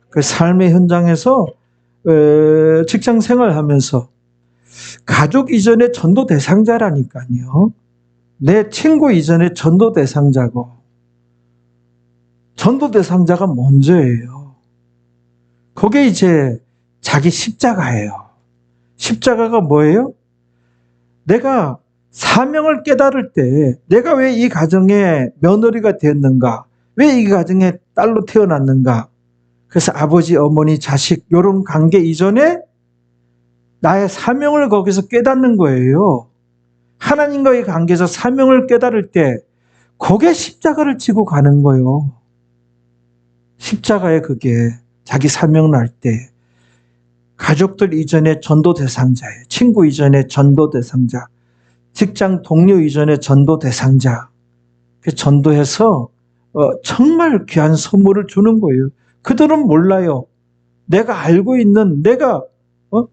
그 삶의 현장에서 직장 생활하면서 가족 이전에 전도 대상자라니까요. 내 친구 이전에 전도 대상자고, 전도 대상자가 먼저예요. 그게 이제 자기 십자가예요. 십자가가 뭐예요? 내가 사명을 깨달을 때 내가 왜 이 가정의 며느리가 되었는가? 왜 이 가정의 딸로 태어났는가? 그래서 아버지, 어머니, 자식 이런 관계 이전에 나의 사명을 거기서 깨닫는 거예요. 하나님과의 관계에서 사명을 깨달을 때 그게 십자가를 지고 가는 거예요. 십자가에 그게 자기 사명을 할 때 가족들 이전에 전도 대상자예요. 친구 이전에 전도 대상자. 직장 동료 이전에 전도 대상자. 그 전도해서 정말 귀한 선물을 주는 거예요. 그들은 몰라요. 내가 알고 있는 내가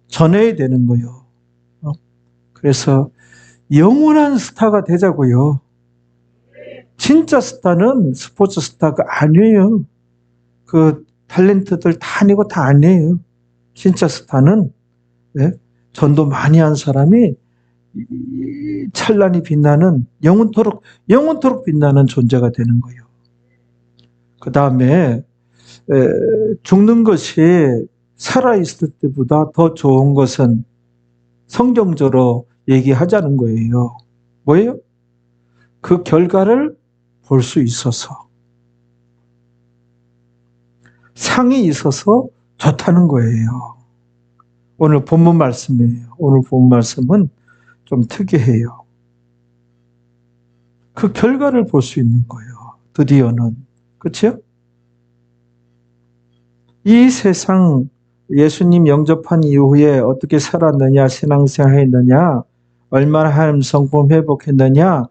전해야 되는 거예요. 그래서 영원한 스타가 되자고요. 진짜 스타는 스포츠 스타가 아니에요. 그 탤런트들 다 아니고 다 아니에요. 진짜 스타는 전도 많이 한 사람이 찬란히 빛나는 영원토록 빛나는 존재가 되는 거예요. 그 다음에 죽는 것이 살아있을 때보다 더 좋은 것은 성경적으로 얘기하자는 거예요. 뭐예요? 그 결과를 볼 수 있어서. 상이 있어서 좋다는 거예요. 오늘 본문 말씀이에요. 오늘 본문 말씀은 좀 특이해요. 그 결과를 볼 수 있는 거예요. 드디어는. 그렇죠? 이 세상 예수님 영접한 이후에 어떻게 살았느냐, 신앙생활 했느냐, 얼마나 하나님 성품 회복했느냐,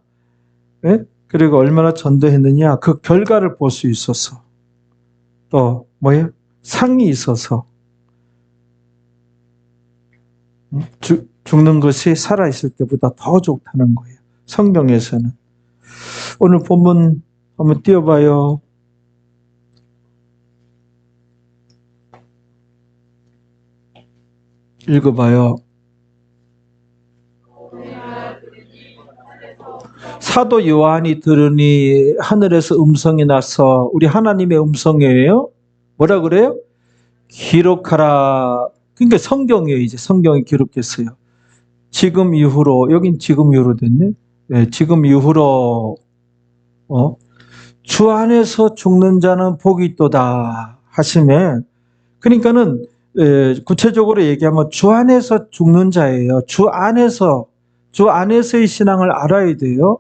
그리고 얼마나 전도했느냐, 그 결과를 볼 수 있어서. 또 뭐예요? 상이 있어서. 죽는 것이 살아있을 때보다 더 좋다는 거예요. 성경에서는. 오늘 본문 한번 띄워봐요. 읽어봐요. 사도 요한이 들으니 하늘에서 음성이 나서, 우리 하나님의 음성이에요. 뭐라 그래요? 기록하라. 그러니까 성경이에요. 이제 성경이 기록됐어요. 지금 이후로, 여긴 지금 이후로 됐네. 네, 지금 이후로 주 안에서 죽는 자는 복이 있도다 하시매, 그러니까는 구체적으로 얘기하면 주 안에서 죽는 자예요. 주 안에서의 신앙을 알아야 돼요.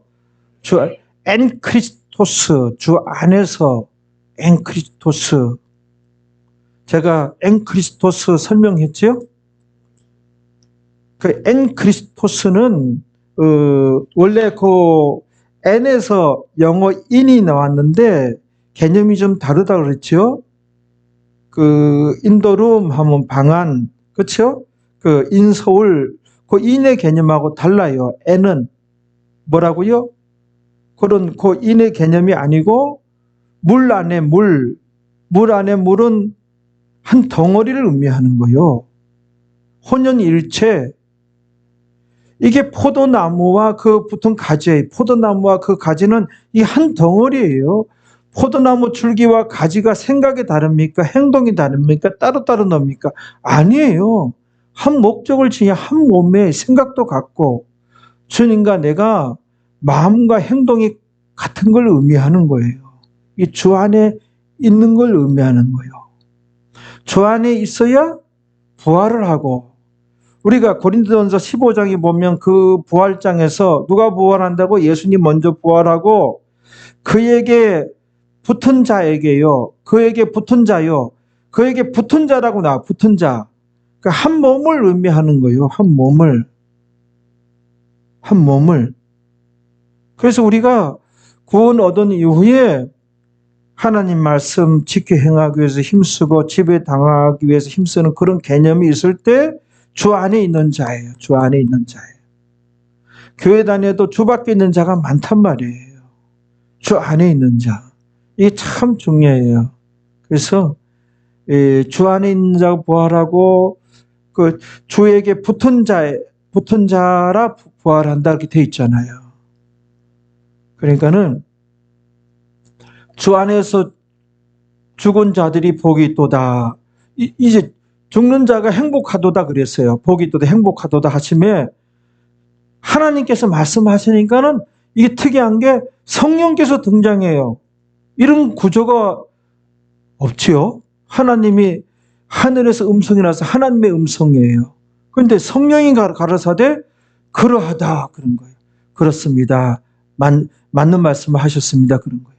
엔크리스토스, 주 안에서 엔크리스토스. 제가 엔크리스토스 설명했죠? 그 엔크리스토스는 원래 그 N에서 영어 인이 나왔는데 개념이 좀 다르다 그랬죠? 그 인도룸 하면 방안, 그렇죠? 그 인서울, 그 인의 개념하고 달라요. N은 뭐라고요? 그런 그 인의 개념이 아니고 물 안에 물 안에 물은 한 덩어리를 의미하는 거예요. 혼연일체. 이게 포도나무와 그 붙은 가지, 포도나무와 그 가지는 이 한 덩어리예요. 포도나무 줄기와 가지가 생각이 다릅니까? 행동이 다릅니까? 따로따로 놉니까? 아니에요. 한 목적을 지니 한 몸에 생각도 같고 주님과 내가 마음과 행동이 같은 걸 의미하는 거예요. 이 주 안에 있는 걸 의미하는 거예요. 주 안에 있어야 부활을 하고, 우리가 고린도전서 15장에 보면 그 부활장에서 누가 부활한다고? 예수님 먼저 부활하고 그에게 붙은 자에게요. 그에게 붙은 자요. 그에게 붙은 자라고 나와. 붙은 자. 그러니까 한 몸을 의미하는 거예요. 한 몸을. 한 몸을. 그래서 우리가 구원 얻은 이후에 하나님 말씀 지켜 행하기 위해서 힘쓰고 지배 당하기 위해서 힘쓰는 그런 개념이 있을 때 주 안에 있는 자예요. 주 안에 있는 자예요. 교회 다녀도 주 밖에 있는 자가 많단 말이에요. 주 안에 있는 자. 이게 참 중요해요. 그래서 주 안에 있는 자가 부활하고 그 주에게 붙은 자라 부활한다 이렇게 돼 있잖아요. 그러니까는 주 안에서 죽은 자들이 복이 있도다. 이제 죽는 자가 행복하도다 그랬어요. 복이 있도다, 행복하도다 하시면 하나님께서 말씀하시니까는 이게 특이한 게 성령께서 등장해요. 이런 구조가 없지요. 하나님이 하늘에서 음성이 나서 하나님의 음성이에요. 그런데 성령이 가라사대 그러하다 그런 거예요. 그렇습니다. 맞는 말씀을 하셨습니다. 그런 거예요.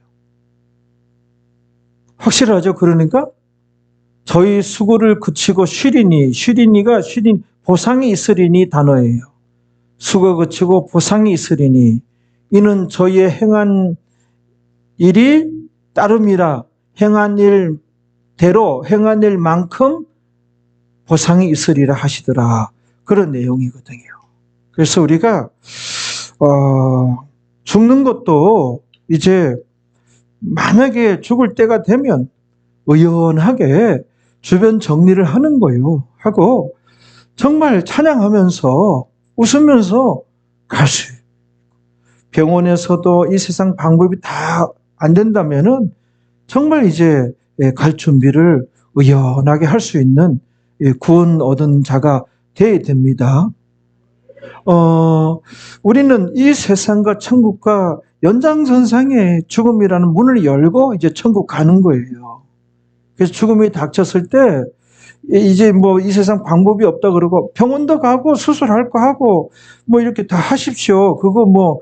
확실하죠? 그러니까 저희 수고를 그치고 쉬리니가 보상이 있으리니 단어예요. 수고 그치고 보상이 있으리니 이는 저희의 행한 일이 따름이라 행한 일대로 행한 일만큼 보상이 있으리라 하시더라. 그런 내용이거든요. 그래서 우리가 죽는 것도 이제 만약에 죽을 때가 되면 의연하게 주변 정리를 하는 거예요. 하고 정말 찬양하면서 웃으면서 갈 수 있어요. 병원에서도 이 세상 방법이 다 안 된다면은 정말 이제 갈 준비를 의연하게 할 수 있는 구원 얻은 자가 되어야 됩니다. 우리는 이 세상과 천국과 연장선상에 죽음이라는 문을 열고 이제 천국 가는 거예요. 그래서 죽음이 닥쳤을 때 이제 뭐 이 세상 방법이 없다 그러고 병원도 가고 수술할 거 하고 뭐 이렇게 다 하십시오. 그거 뭐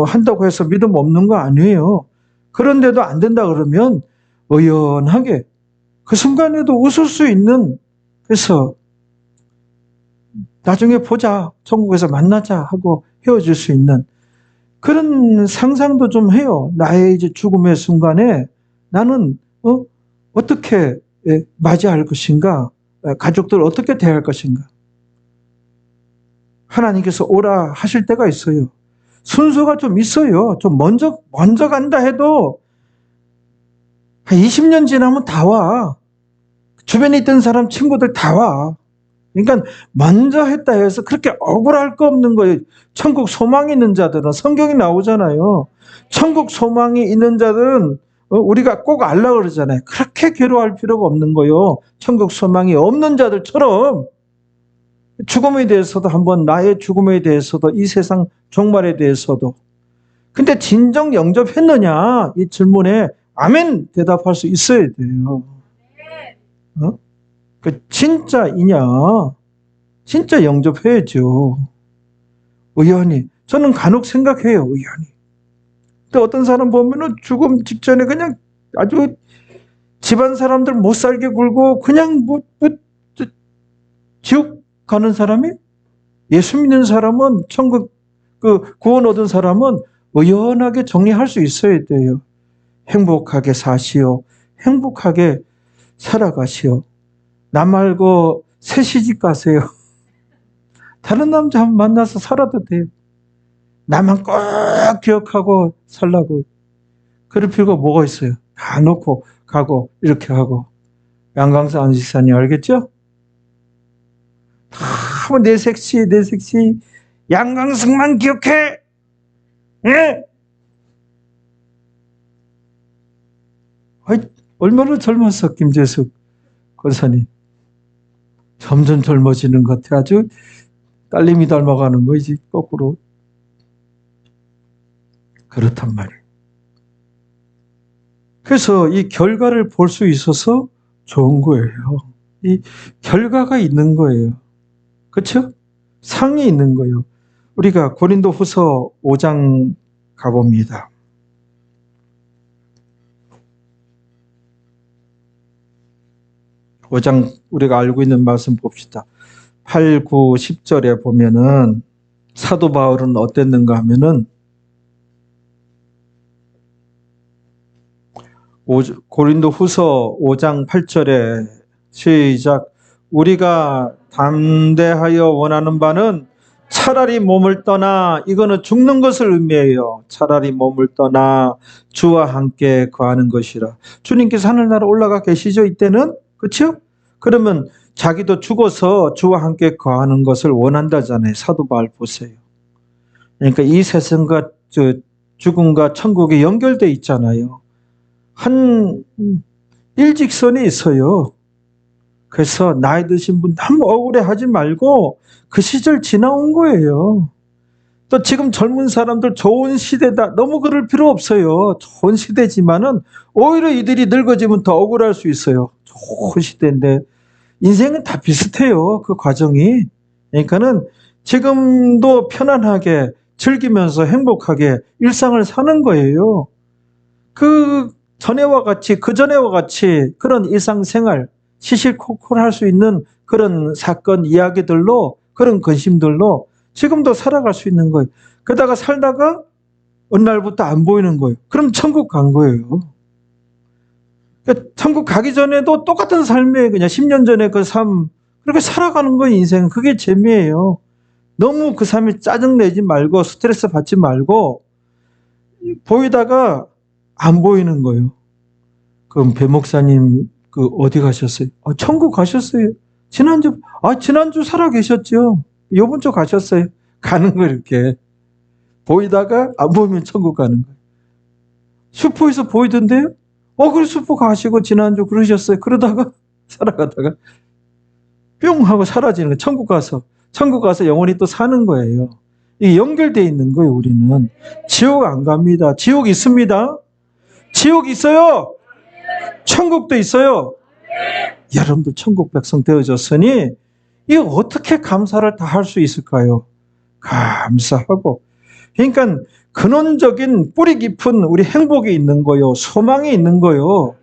한다고 해서 믿음 없는 거 아니에요. 그런데도 안 된다 그러면 의연하게 그 순간에도 웃을 수 있는, 그래서 나중에 보자, 천국에서 만나자 하고 헤어질 수 있는 그런 상상도 좀 해요. 나의 이제 죽음의 순간에 나는 어떻게 맞이할 것인가, 가족들 어떻게 대할 것인가. 하나님께서 오라 하실 때가 있어요. 순서가 좀 있어요. 좀 먼저 간다 해도 한 20년 지나면 다 와. 주변에 있던 사람 친구들 다 와. 그러니까 먼저 했다 해서 그렇게 억울할 거 없는 거예요. 천국 소망이 있는 자들은 성경이 나오잖아요. 천국 소망이 있는 자들은 우리가 꼭 알라 그러잖아요. 그렇게 괴로워할 필요가 없는 거예요. 천국 소망이 없는 자들처럼 죽음에 대해서도 한번, 나의 죽음에 대해서도, 이 세상 종말에 대해서도. 근데 진정 영접했느냐 이 질문에 아멘 대답할 수 있어야 돼요. 그 진짜이냐? 진짜 영접해야죠. 의연히. 저는 간혹 생각해요. 의연히. 근데 어떤 사람 보면은 죽음 직전에 그냥 아주 집안 사람들 못 살게 굴고 그냥 지옥 가는 사람이, 예수 믿는 사람은, 천국 구원 얻은 사람은 의연하게 정리할 수 있어야 돼요. 행복하게 사시오. 행복하게 살아가시오. 나 말고 새 시집 가세요. 다른 남자 한번 만나서 살아도 돼요. 나만 꼭 기억하고 살라고. 그럴 필요가 뭐가 있어요. 다 놓고 가고 이렇게 하고. 양강사 안지사님 알겠죠? 다 내 색시 양강승만 기억해. 예? 얼마나 젊었어 김재숙 권사님. 점점 젊어지는 것 같아. 아주 딸님이 닮아가는 거지 거꾸로. 그렇단 말이에요. 그래서 이 결과를 볼 수 있어서 좋은 거예요. 이 결과가 있는 거예요. 그렇죠? 상이 있는 거예요. 우리가 고린도후서 5장 가봅니다. 5장 우리가 알고 있는 말씀 봅시다. 8, 9, 10절에 보면은 사도 바울은 어땠는가 하면은 고린도후서 5장 8절에 시작. 우리가 담대하여 원하는 바는 차라리 몸을 떠나, 이거는 죽는 것을 의미해요. 차라리 몸을 떠나 주와 함께 거하는 것이라. 주님께서 하늘나라 올라가 계시죠 이때는? 그렇죠? 그러면 자기도 죽어서 주와 함께 거하는 것을 원한다잖아요. 사도 바울 보세요. 그러니까 이 세상과 죽음과 천국이 연결돼 있잖아요. 한 일직선에 있어요. 그래서 나이 드신 분 너무 억울해하지 말고 그 시절 지나온 거예요. 또 지금 젊은 사람들 좋은 시대다. 너무 그럴 필요 없어요. 좋은 시대지만은 오히려 이들이 늙어지면 더 억울할 수 있어요. 좋은 시대인데 인생은 다 비슷해요. 그 과정이. 그러니까는 지금도 편안하게 즐기면서 행복하게 일상을 사는 거예요. 그 전에와 같이 그 전에와 같이 그런 일상생활 시시콜콜할 수 있는 그런 사건 이야기들로 그런 근심들로 지금도 살아갈 수 있는 거예요. 그러다가 살다가 어느 날부터 안 보이는 거예요. 그럼 천국 간 거예요. 그러니까 천국 가기 전에도 똑같은 삶이에요. 그냥 10년 전에 그 삶 그렇게 살아가는 거예요. 인생은. 그게 재미예요. 너무 그 삶이 짜증내지 말고 스트레스 받지 말고 보이다가 안 보이는 거예요. 그럼 배 목사님 그 어디 가셨어요? 천국 가셨어요. 지난주 살아 계셨죠. 요번 주 가셨어요. 가는 거 이렇게 보이다가 안 보이면 천국 가는 거예요. 슈퍼에서 보이던데요? 그래 슈퍼 가시고 지난주 그러셨어요. 그러다가 살아가다가 뿅 하고 사라지는 거예요. 천국 가서 영원히 또 사는 거예요. 이게 연결되어 있는 거예요. 우리는 지옥 안 갑니다. 지옥 있습니다. 지옥 있어요. 천국도 있어요. 여러분들 천국 백성 되어졌으니 이거 어떻게 감사를 다 할 수 있을까요? 감사하고. 그러니까 근원적인 뿌리 깊은 우리 행복이 있는 거요. 소망이 있는 거요.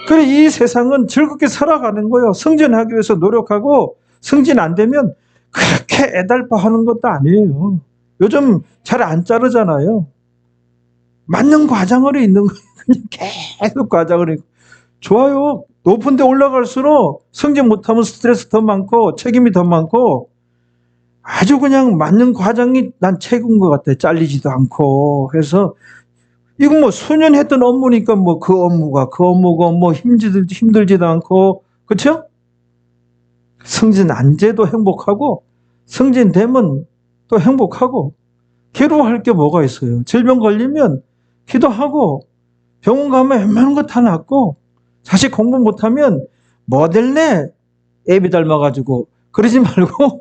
그래 이 세상은 즐겁게 살아가는 거요. 승진하기 위해서 노력하고 승진 안 되면 그렇게 애달파하는 것도 아니에요. 요즘 잘 안 자르잖아요. 맞는 과정으로 있는 거예요. 그냥 계속 과정으로 있고. 좋아요. 높은 데 올라갈수록 승진 못하면 스트레스 더 많고 책임이 더 많고 아주 그냥 맞는 과정이 난 최고인 것 같아. 잘리지도 않고 해서 이건 뭐 수년 했던 업무니까 뭐 그 업무가 뭐 힘들지도 않고 그렇죠? 승진 안 돼도 행복하고 승진 되면 또 행복하고 괴로워할 게 뭐가 있어요. 질병 걸리면 기도하고 병원 가면 웬만한 거 다 낫고 자식 공부 못하면 뭐될래 애비 닮아가지고 그러지 말고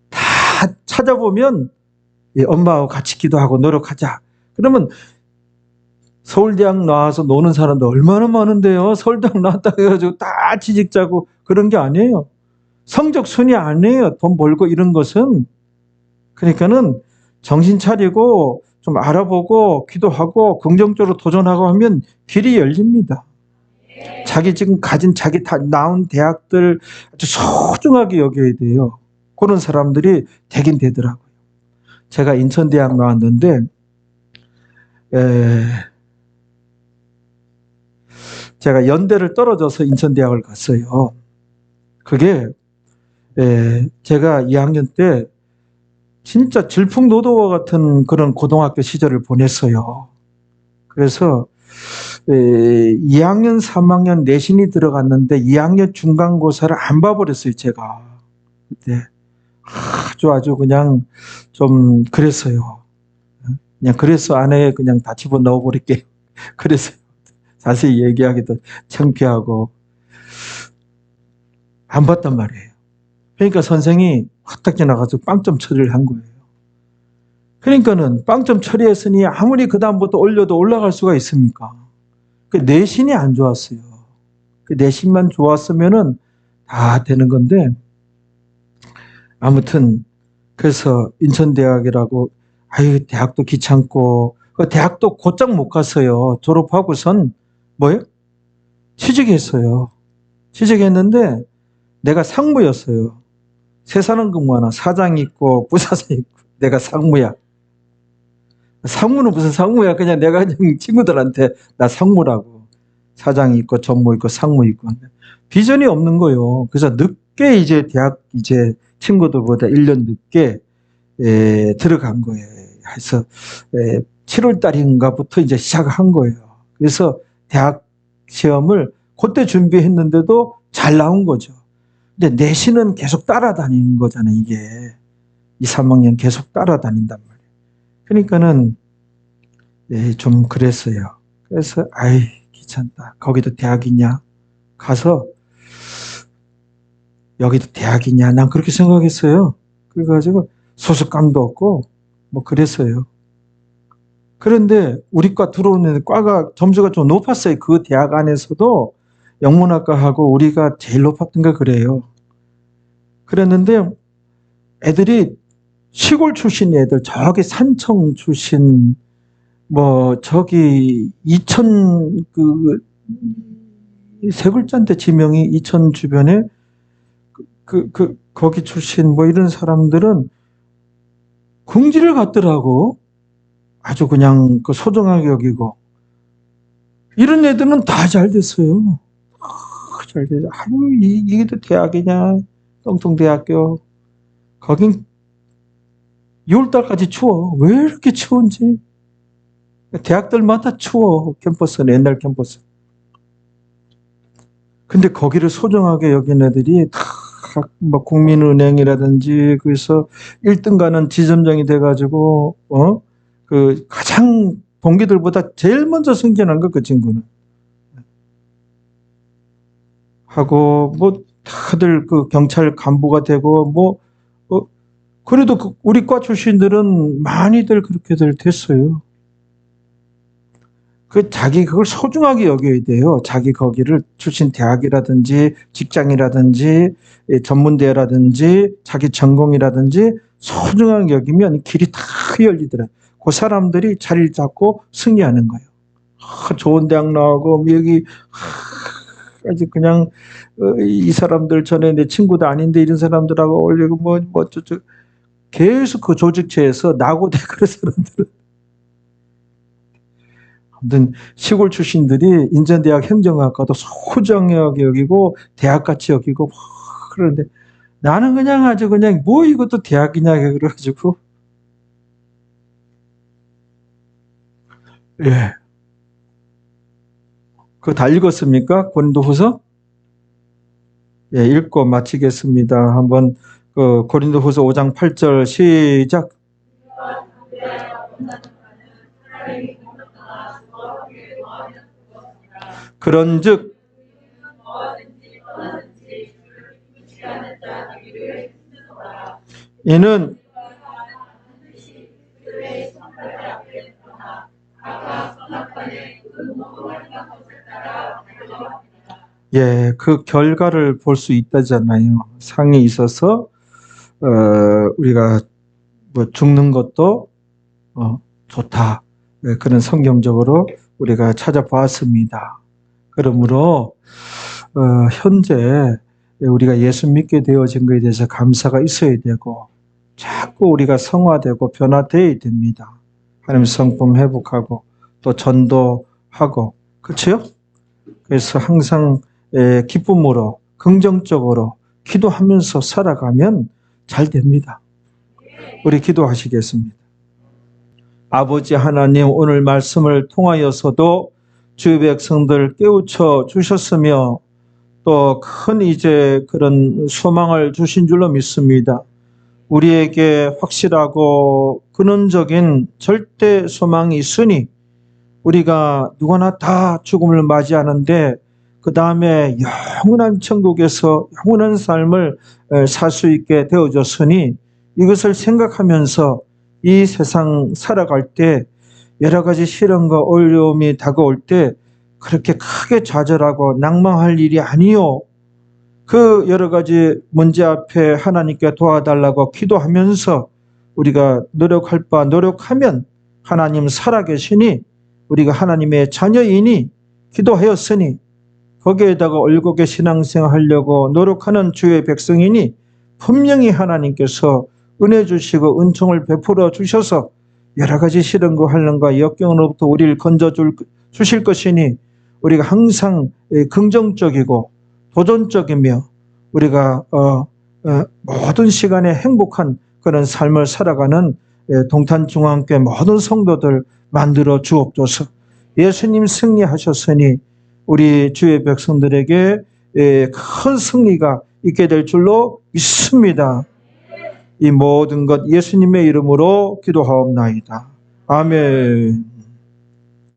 다 찾아보면 엄마하고 같이 기도하고 노력하자. 그러면 서울대학 나와서 노는 사람도 얼마나 많은데요. 서울대학 나왔다 해가지고 다 취직자고 그런 게 아니에요. 성적 순위 아니에요. 돈 벌고 이런 것은. 그러니까는 정신 차리고 좀 알아보고 기도하고 긍정적으로 도전하고 하면 길이 열립니다. 자기 지금 자기 다 나온 대학들 아주 소중하게 여겨야 돼요. 그런 사람들이 되긴 되더라고요. 제가 인천대학 나왔는데 제가 연대를 떨어져서 인천대학을 갔어요. 그게 제가 2학년 때 진짜 질풍노도와 같은 그런 고등학교 시절을 보냈어요. 그래서 2학년, 3학년 내신이 들어갔는데 2학년 중간고사를 안 봐버렸어요, 제가. 그때 아주 그냥 좀 그랬어요. 그냥 그래서 안에 그냥 다 집어넣어 버릴게요. 그래서 자세히 얘기하기도 창피하고 안 봤단 말이에요. 그러니까 선생이 확딱 지나가서 빵점 처리를 한 거예요. 그러니까는 빵점 처리했으니 아무리 그다음부터 올려도 올라갈 수가 있습니까? 그 내신이 안 좋았어요. 그 내신만 좋았으면은 다 되는 건데 아무튼 그래서 인천대학이라고 대학도 귀찮고 그 대학도 곧장 못 갔어요. 졸업하고선 뭐예요? 취직했어요. 취직했는데 내가 상무였어요. 세사는 근무하나 사장 있고 부사장 있고 내가 상무야. 상무는 무슨 상무야. 그냥 내가 그냥 친구들한테 나 상무라고. 사장 있고 전무 있고 상무 있고. 비전이 없는 거예요. 그래서 늦게 이제 대학 이제 친구들보다 1년 늦게 들어간 거예요. 그래서 7월 달인가부터 이제 시작한 거예요. 그래서 대학 시험을 그때 준비했는데도 잘 나온 거죠. 근데 내신은 계속 따라다니는 거잖아요. 이게 2, 3학년 계속 따라다닌단 말이에요. 그러니까는 좀 그랬어요. 그래서 귀찮다. 거기도 대학이냐? 가서 여기도 대학이냐? 난 그렇게 생각했어요. 그래가지고 소속감도 없고 뭐 그랬어요. 그런데 우리 과 들어오는 과가 점수가 좀 높았어요. 그 대학 안에서도 영문학과하고 우리가 제일 높았던 거 그래요. 그랬는데 애들이 시골 출신 애들, 저기 산청 출신, 뭐 저기 이천 세 글자인데 지명이 이천 주변에 거기 출신 뭐 이런 사람들은 궁지를 갔더라고. 아주 그냥 그 소중하게 여기고. 이런 애들은 다 잘 됐어요. 잘 됐어. 아유, 이게 또 대학이냐. 똥통대학교. 거긴 6월달까지 추워. 왜 이렇게 추운지. 대학들마다 추워. 캠퍼스는, 옛날 캠퍼스. 근데 거기를 소중하게 여긴 애들이 다 뭐 국민은행이라든지 그래서 1등 가는 지점장이 돼가지고 그 가장 동기들보다 제일 먼저 승진한 거 그 친구는 하고 뭐 다들 그 경찰 간부가 되고 뭐 그래도 그 우리 과 출신들은 많이들 그렇게들 됐어요. 그 자기 그걸 소중하게 여겨야 돼요. 자기 거기를 출신 대학이라든지 직장이라든지 전문대라든지 자기 전공이라든지 소중하게 여기면 길이 다 열리더라. 그 사람들이 자리를 잡고 승리하는 거예요. 좋은 대학 나오고 여기 아주 그냥 이 사람들 전에 내 친구도 아닌데 이런 사람들하고 어울리고 뭐 계속 그 조직체에서 나고대 그런 사람들은 아무튼 시골 출신들이 인천대학 행정학과도 소중하게 여기고 대학같이 여기고 그러는데 나는 그냥 아주 그냥 뭐 이것도 대학이냐 그래가지고 예. 그거 다 읽었습니까? 고린도후서? 예, 읽고 마치겠습니다. 한번 그 고린도후서 5장 8절 시작. 그런즉 이는 예, 그 결과를 볼 수 있다잖아요. 상이 있어서 우리가 뭐 죽는 것도 좋다. 네, 그런 성경적으로 우리가 찾아보았습니다. 그러므로 현재 우리가 예수 믿게 되어진 것에 대해서 감사가 있어야 되고 자꾸 우리가 성화되고 변화되어야 됩니다. 하나님 성품 회복하고 또 전도하고 그렇죠? 그래서 항상 기쁨으로 긍정적으로 기도하면서 살아가면 잘 됩니다. 우리 기도하시겠습니다. 아버지 하나님, 오늘 말씀을 통하여서도 주의 백성들 깨우쳐 주셨으며 또 큰 이제 그런 소망을 주신 줄로 믿습니다. 우리에게 확실하고 근원적인 절대 소망이 있으니 우리가 누구나 다 죽음을 맞이하는데 그 다음에 영원한 천국에서 영원한 삶을 살 수 있게 되어졌으니 이것을 생각하면서 이 세상 살아갈 때 여러 가지 시련과 어려움이 다가올 때 그렇게 크게 좌절하고 낭망할 일이 아니요. 그 여러 가지 문제 앞에 하나님께 도와달라고 기도하면서 우리가 노력할 바 노력하면 하나님 살아계시니 우리가 하나님의 자녀이니 기도하였으니 거기에다가 올곧게 신앙생활 하려고 노력하는 주의 백성이니 분명히 하나님께서 은혜 주시고 은총을 베풀어 주셔서 여러 가지 시련과 환난과 역경으로부터 우리를 건져 주실 것이니 우리가 항상 긍정적이고 도전적이며 우리가 모든 시간에 행복한 그런 삶을 살아가는 동탄중앙교회 모든 성도들 만들어 주옵소서. 예수님 승리하셨으니 우리 주의 백성들에게 큰 승리가 있게 될 줄로 믿습니다. 이 모든 것 예수님의 이름으로 기도하옵나이다. 아멘.